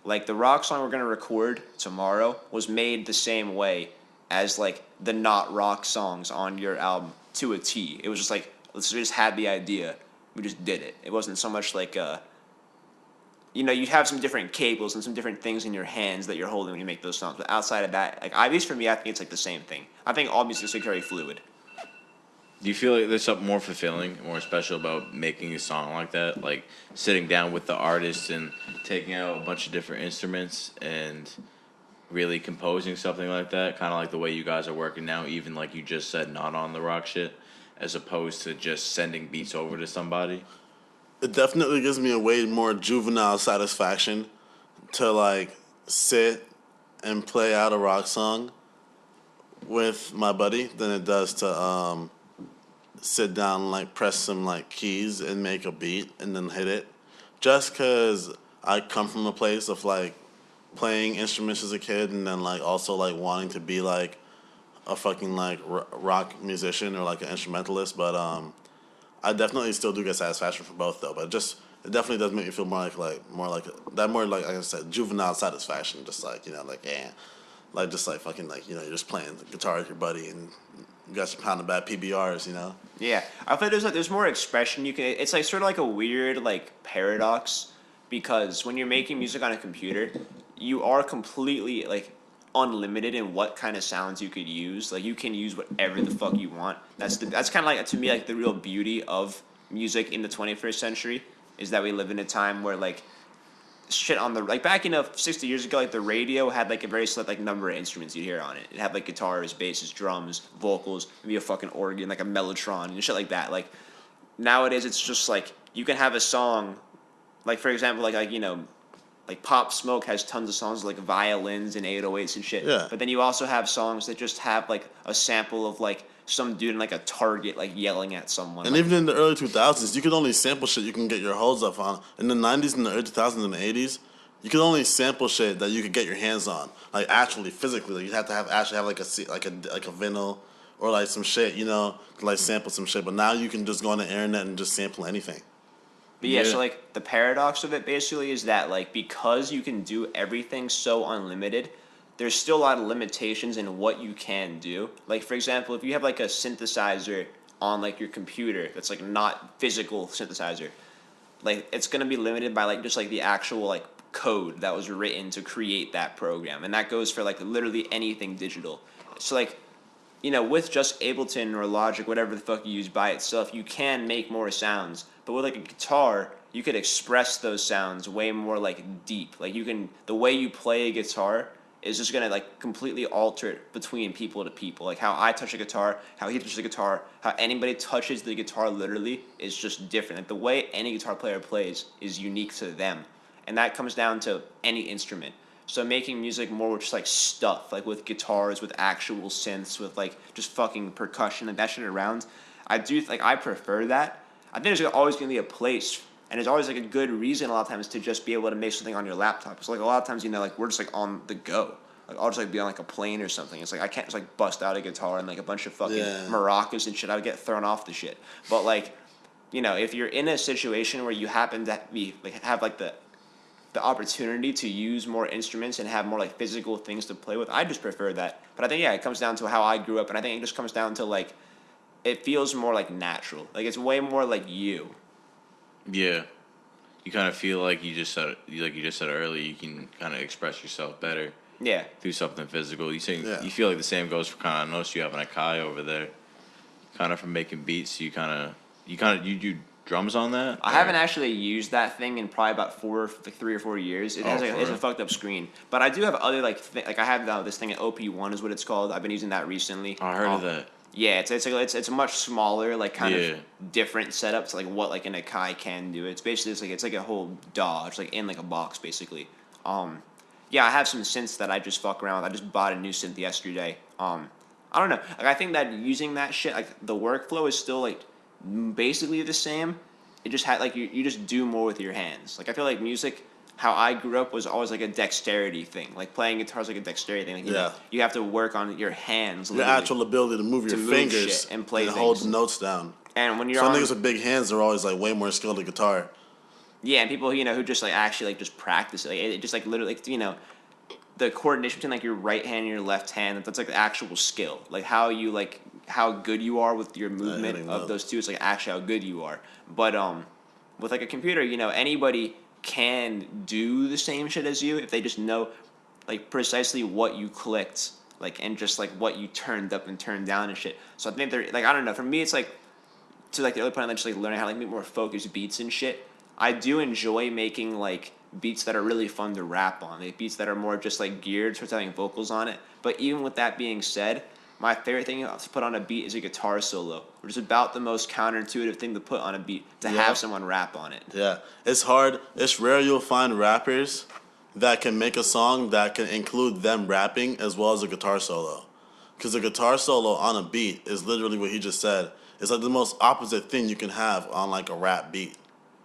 Like the rock song we're gonna record tomorrow was made the same way as like the not rock songs on your album to a T. It was just like we just had the idea, we just did it. It wasn't so much like you have some different cables and some different things in your hands that you're holding when you make those songs. But outside of that, like at least for me, I think it's like the same thing. I think all music is very fluid. Do you feel like there's something more fulfilling, more special about making a song like that? Like sitting down with the artist and taking out a bunch of different instruments and really composing something like that? Kind of like the way you guys are working now, even like you just said, not on the rock shit, as opposed to just sending beats over to somebody? It definitely gives me a way more juvenile satisfaction to like sit and play out a rock song with my buddy than it does to sit down and like press some like keys and make a beat and then hit it. Just because I come from a place of like playing instruments as a kid and then like also like wanting to be like a fucking like rock musician or like an instrumentalist, but I definitely still do get satisfaction from both though. But it definitely does make me feel more like I said, juvenile satisfaction. Just like like just like fucking like you're just playing the guitar with your buddy and you got some pound of bad PBRs. Yeah, I feel there's more expression you can. It's like sort of like a weird like paradox because when you're making music on a computer, you are completely like unlimited in what kind of sounds you could use. Like you can use whatever the fuck you want. That's kind of like to me like the real beauty of music in the 21st century is that we live in a time where like shit on the like back 60 years ago, like the radio had like a very select like number of instruments you'd hear on it. It had like guitars, basses, drums, vocals, maybe a fucking organ, like a mellotron and shit like that. Like nowadays it's just like you can have a song like for example like Pop Smoke has tons of songs like violins and 808s and shit. Yeah. But then you also have songs that just have like a sample of like some dude in like a Target like yelling at someone. And like, even in the early 2000s, you could only sample shit you can get your holds up on. In the 90s and the early 2000s and the 80s, you could only sample shit that you could get your hands on, like actually physically. Like you have to have like a vinyl or like some shit, to like sample some shit. But now you can just go on the internet and just sample anything. But yeah, so like the paradox of it basically is that like because you can do everything so unlimited, there's still a lot of limitations in what you can do. Like for example, if you have like a synthesizer on like your computer that's like not physical synthesizer, like it's gonna be limited by like just like the actual like code that was written to create that program, and that goes for like literally anything digital. So like with just Ableton or Logic, whatever the fuck you use by itself, you can make more sounds. But with like a guitar, you could express those sounds way more like deep. Like the way you play a guitar is just gonna like completely alter it between people to people. Like how I touch a guitar, how he touches the guitar, how anybody touches the guitar literally is just different. Like the way any guitar player plays is unique to them. And that comes down to any instrument. So making music more with just like stuff, like with guitars, with actual synths, with like just fucking percussion, like that shit around. I prefer that. I think there's always gonna be a place, and there's always like a good reason a lot of times to just be able to make something on your laptop. So like a lot of times, like we're just like on the go. Like I'll just like be on like a plane or something. It's like I can't just like bust out a guitar and like a bunch of fucking maracas and shit. I would get thrown off the shit. But like, if you're in a situation where you happen to be like have like the opportunity to use more instruments and have more like physical things to play with, I just prefer that. But I think it comes down to how I grew up, and I think it just comes down to like it feels more like natural. Like it's way more like you. Yeah. You kind of feel like you just said earlier, you can kind of express yourself better. Yeah. Through something physical. You feel like the same goes for I noticed you having a Kai over there. Kind of from making beats, you do drums on that? I haven't actually used that thing in probably about 3 or 4 years. It has a fucked up screen. But I do have other like I have this thing at OP1 is what it's called. I've been using that recently. I heard of that. Yeah, it's a much smaller like kind of different setup to like what like an Akai can do. It's basically it's like a whole DAW. It's like in like a box basically. Yeah, I have some synths that I just fuck around with. I just bought a new synth yesterday. I don't know. Like I think that using that shit, like the workflow is still like basically the same. It just had like you just do more with your hands. Like I feel like music how I grew up was always like a dexterity thing. Like playing guitar is like a dexterity thing. Like, you know, you have to work on your hands. Your actual ability to move your fingers and play and hold the notes down. And when you're some niggas with big hands are always like way more skilled at guitar. Yeah, and people, you know, who just like actually like just practice it. Like, it just like literally, like, you know, the coordination between like your right hand and your left hand, that's like the actual skill. Like how good you are with your movement of those two. It's like actually how good you are. But with like a computer, you know, anybody can do the same shit as you if they just know like precisely what you clicked, like, and just like what you turned up and turned down and shit. So I think they're like, I don't know, for me it's like, to like the other point, like just like learning how to like make more focused beats and shit. I do enjoy making like beats that are really fun to rap on, like beats that are more just like geared towards having vocals on it. But even with that being said, my favorite thing to put on a beat is a guitar solo, which is about the most counterintuitive thing to put on a beat, to have someone rap on it. Yeah, it's hard. It's rare you'll find rappers that can make a song that can include them rapping as well as a guitar solo. Because a guitar solo on a beat is literally what he just said. It's like the most opposite thing you can have on like a rap beat.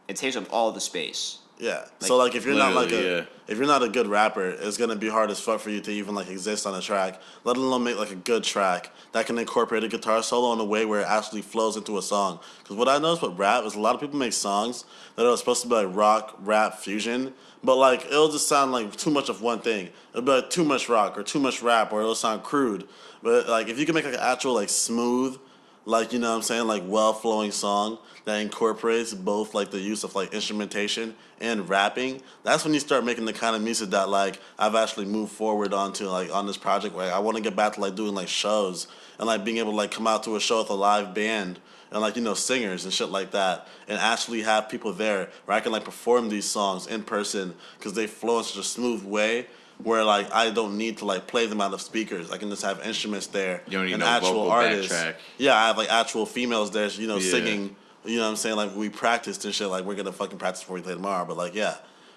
It takes up all the space. Yeah. So like if you're not like if you're not a good rapper, it's gonna be hard as fuck for you to even like exist on a track, let alone make like a good track that can incorporate a guitar solo in a way where it actually flows into a song. Because what I noticed with rap is a lot of people make songs that are supposed to be like rock, rap, fusion, but like it'll just sound like too much of one thing. It'll be like too much rock or too much rap, or it'll sound crude. But like if you can make like an actual like smooth, like, you know what I'm saying, like well-flowing song that incorporates both like the use of like instrumentation and rapping, that's when you start making the kind of music that like I've actually moved forward onto like on this project where I want to get back to like doing like shows and like being able to like come out to a show with a live band and like, you know, singers and shit like that, and actually have people there where I can like perform these songs in person because they flow in such a smooth way where like I don't need to like play them out of speakers. I can just have instruments there. You don't need and no actual vocal artists. Backtrack. Yeah, I have like actual females there, you know, singing. You know what I'm saying? Like we practiced and shit. Like we're gonna fucking practice before we play tomorrow. But like yeah,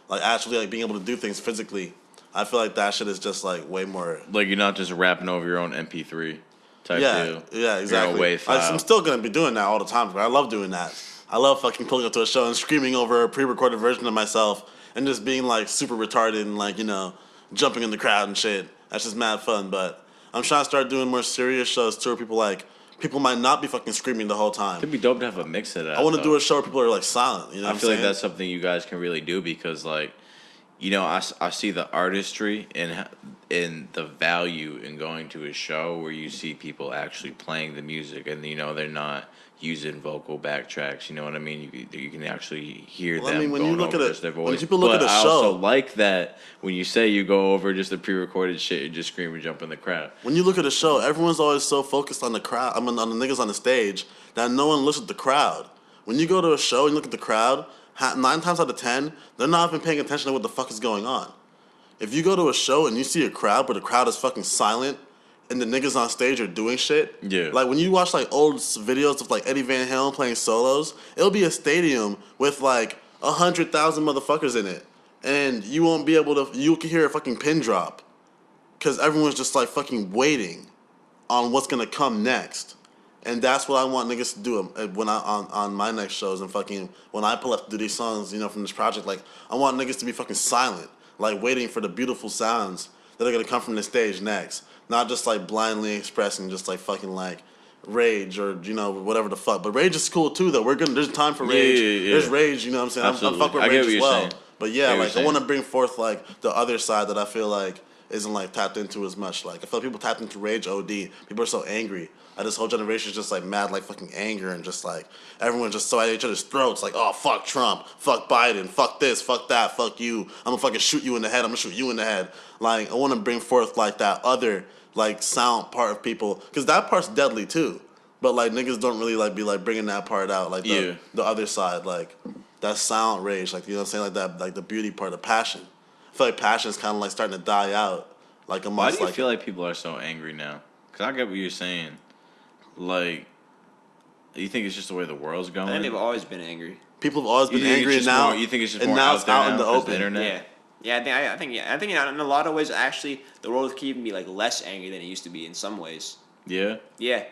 like actually like being able to do things physically, I feel like that shit is just like way more. Like you're not just rapping over your own MP3 type deal. Yeah, exactly. Your own WAV file. I'm still gonna be doing that all the time. But I love doing that. I love fucking pulling up to a show and screaming over a pre-recorded version of myself and just being like super retarded and like, you know, jumping in the crowd and shit. That's just mad fun. But I'm trying to start doing more serious shows too, where people might not be fucking screaming the whole time. It'd be dope to have a mix of that. I want to do a show where people are like silent. You know, I feel like that's something you guys can really do because, like, you know, I see the artistry and the value in going to a show where you see people actually playing the music and, you know, they're not using vocal backtracks. You know what I mean? You can actually hear them. I mean, when you look at it, their voice. When people look at a show, I also like that when you say you go over just the pre-recorded shit and just scream and jump in the crowd. When you look at a show, everyone's always so focused on the crowd. I mean, on the niggas on the stage that no one looks at the crowd. When you go to a show and you look at the crowd, 9 times out of 10, they're not even paying attention to what the fuck is going on. If you go to a show and you see a crowd, but the crowd is fucking silent, and the niggas on stage are doing shit. Yeah. Like when you watch like old videos of like Eddie Van Halen playing solos, it'll be a stadium with like 100,000 motherfuckers in it, and you won't be able to. You can hear a fucking pin drop, because everyone's just like fucking waiting on what's gonna come next, and that's what I want niggas to do when I on my next shows and fucking when I pull up to do these songs, you know, from this project. Like I want niggas to be fucking silent, like waiting for the beautiful sounds that are gonna come from the stage next. Not just like blindly expressing just like fucking like rage or, you know, whatever the fuck. But rage is cool too though. There's time for rage. Yeah. There's rage, you know what I'm saying? Absolutely. I'm fuck with rage as well. Saying. But yeah, like I want to bring forth like the other side that I feel like isn't like tapped into as much. Like I feel like people tapped into rage OD. People are so angry. This whole generation is just like mad like fucking anger and just like everyone's just so at each other's throats like, oh fuck Trump, fuck Biden, fuck this, fuck that, fuck you. I'm gonna fucking shoot you in the head, I'm gonna shoot you in the head. Like I want to bring forth like that other like sound part of people, because that part's deadly too, but like niggas don't really like be like bringing that part out, like the other side, like that sound rage, like, you know what I'm saying, like that, like the beauty part, the passion. I feel like passion is kind of like starting to die out, like amongst. Why do you feel like people are so angry now? Because I get what you're saying. Like, you think it's just the way the world's going? I think they've always been angry. People have always been angry, and now you think it's just and more now out it's there out now in the open. The internet? Yeah. Yeah, I think you know, in a lot of ways, actually, the world can even be like less angry than it used to be in some ways. Yeah. Yeah,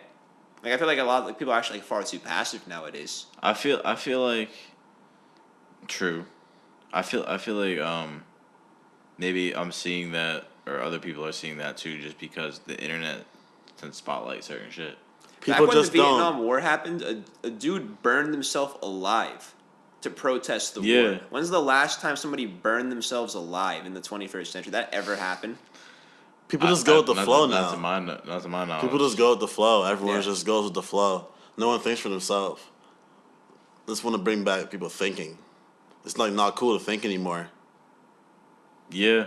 like I feel like a lot of people are actually like far too passive nowadays. I feel like true. I feel like maybe I'm seeing that, or other people are seeing that too, just because the internet can spotlight certain shit. People Back when just the Vietnam don't. War happened, a dude burned himself alive to protest the Yeah. war. When's the last time somebody burned themselves alive in the 21st century? That ever happened? People just go with the flow Not to now. my knowledge. People just go with the flow. Everyone Yeah. just goes with the flow. No one thinks for themselves. Just want to bring back people thinking. It's like not cool to think anymore. Yeah.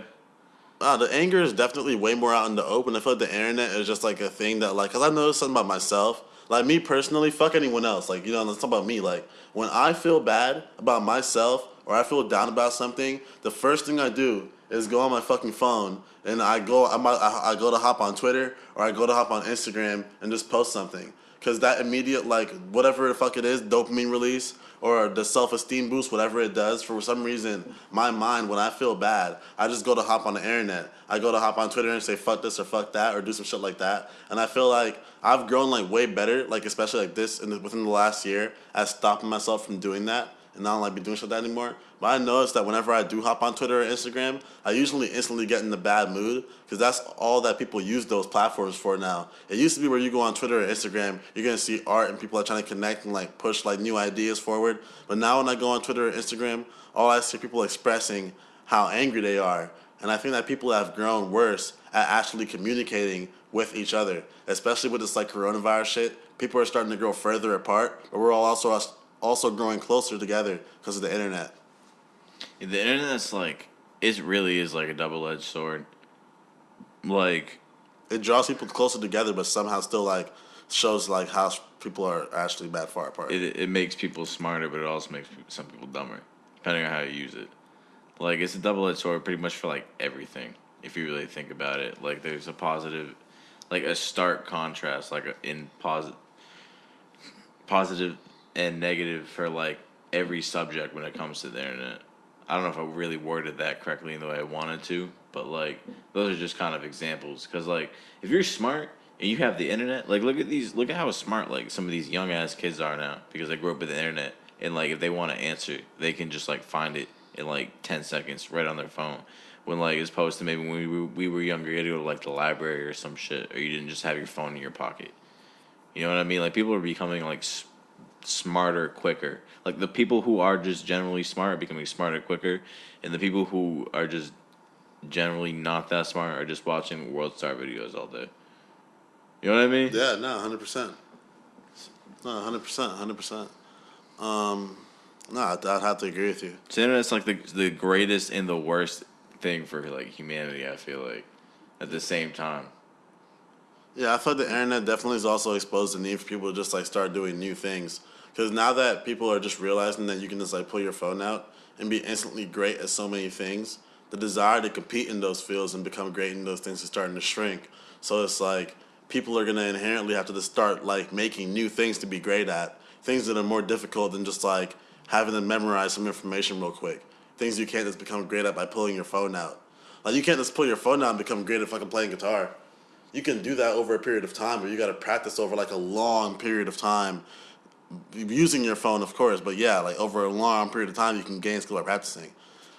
The anger is definitely way more out in the open. I feel like the internet is just like a thing that, like, cause I noticed something about myself. Like me personally, fuck anyone else. Like, you know, let's talk about me. Like, when I feel bad about myself or I feel down about something, the first thing I do is go on my fucking phone and I go to hop on Twitter or I go to hop on Instagram and just post something. Cause that immediate, like, whatever the fuck it is, dopamine release or the self-esteem boost, whatever it does, for some reason, my mind, when I feel bad, I just go to hop on the internet. I go to hop on Twitter and say fuck this or fuck that or do some shit like that. And I feel like I've grown like way better, like especially like this within the last year, at stopping myself from doing that and not like be doing shit like that anymore. But I noticed that whenever I do hop on Twitter or Instagram, I usually instantly get in the bad mood because that's all that people use those platforms for now. It used to be where you go on Twitter or Instagram, you're gonna see art and people are trying to connect and like push like new ideas forward. But now when I go on Twitter or Instagram, all I see people expressing how angry they are. And I think that people have grown worse at actually communicating with each other, especially with this like coronavirus shit. People are starting to grow further apart, but we're all also growing closer together because of the internet. The internet's like, it really is like a double-edged sword. Like, It draws people closer together, but somehow still like shows like how people are actually bad far apart. it makes people smarter, but it also makes some people dumber, depending on how you use it. Like, it's a double-edged sword pretty much for like everything, if you really think about it. Like, there's a positive, like a stark contrast, like positive and negative for like every subject when it comes to the internet. I don't know if I really worded that correctly in the way I wanted to, but like those are just kind of examples. Because like if you're smart and you have the internet, like look at how smart like some of these young ass kids are now because they grew up with the internet, and like if they want to answer, they can just like find it in like 10 seconds right on their phone. When like as opposed to maybe when we were younger, you had to go to like the library or some shit, or you didn't just have your phone in your pocket. You know what I mean? Like people are becoming like smarter quicker. Like the people who are just generally smart are becoming smarter quicker, and the people who are just generally not that smart are just watching World Star videos all day. You know what I mean? Yeah, no, 100%. No, 100%, 100%. No, I'd have to agree with you. So the internet's like the greatest and the worst thing for like humanity. I feel like at the same time. Yeah, I feel like the internet definitely has also exposed the need for people to just like start doing new things. Because now that people are just realizing that you can just like pull your phone out and be instantly great at so many things, the desire to compete in those fields and become great in those things is starting to shrink. So it's like people are gonna inherently have to just start like making new things to be great at, things that are more difficult than just like having to memorize some information real quick. Things you can't just become great at by pulling your phone out. Like you can't just pull your phone out and become great at fucking playing guitar. You can do that over a period of time, but you got to practice over like a long period of time using your phone, of course. But yeah, like over a long period of time, you can gain skill by practicing.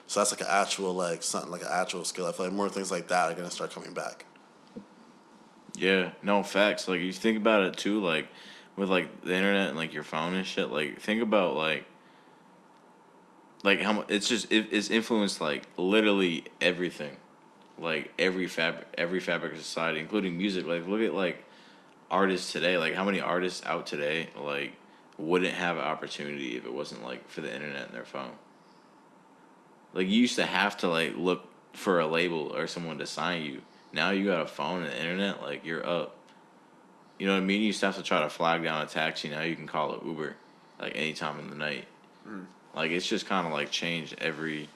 So that's like an actual like something like an actual skill. I feel like more things like that are gonna start coming back. Yeah, no facts. Like you think about it too, like with like the internet and like your phone and shit. Like think about like how much it's influenced like literally everything, like every fabric of society, including music. Like look at like artists today. Like how many artists out today like wouldn't have an opportunity if it wasn't like for the internet and their phone. Like you used to have to like look for a label or someone to sign you. Now you got a phone and the internet, like you're up. You know what I mean? You used to have to try to flag down a taxi. Now you can call it Uber, like any time in the night. Like it's just kind of like changed every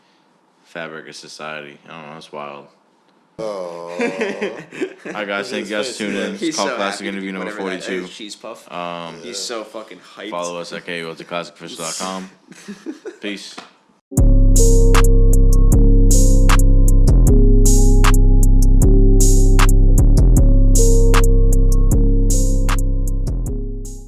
fabric of society. I don't know. It's wild. Oh, All right, guys. Thank you guys for tuning in. He's It's called so Classic happy. Interview number Whatever that 42. is, cheese puff. He's Yeah. so fucking hyped. Follow us at kultclassicofficial.com. Peace.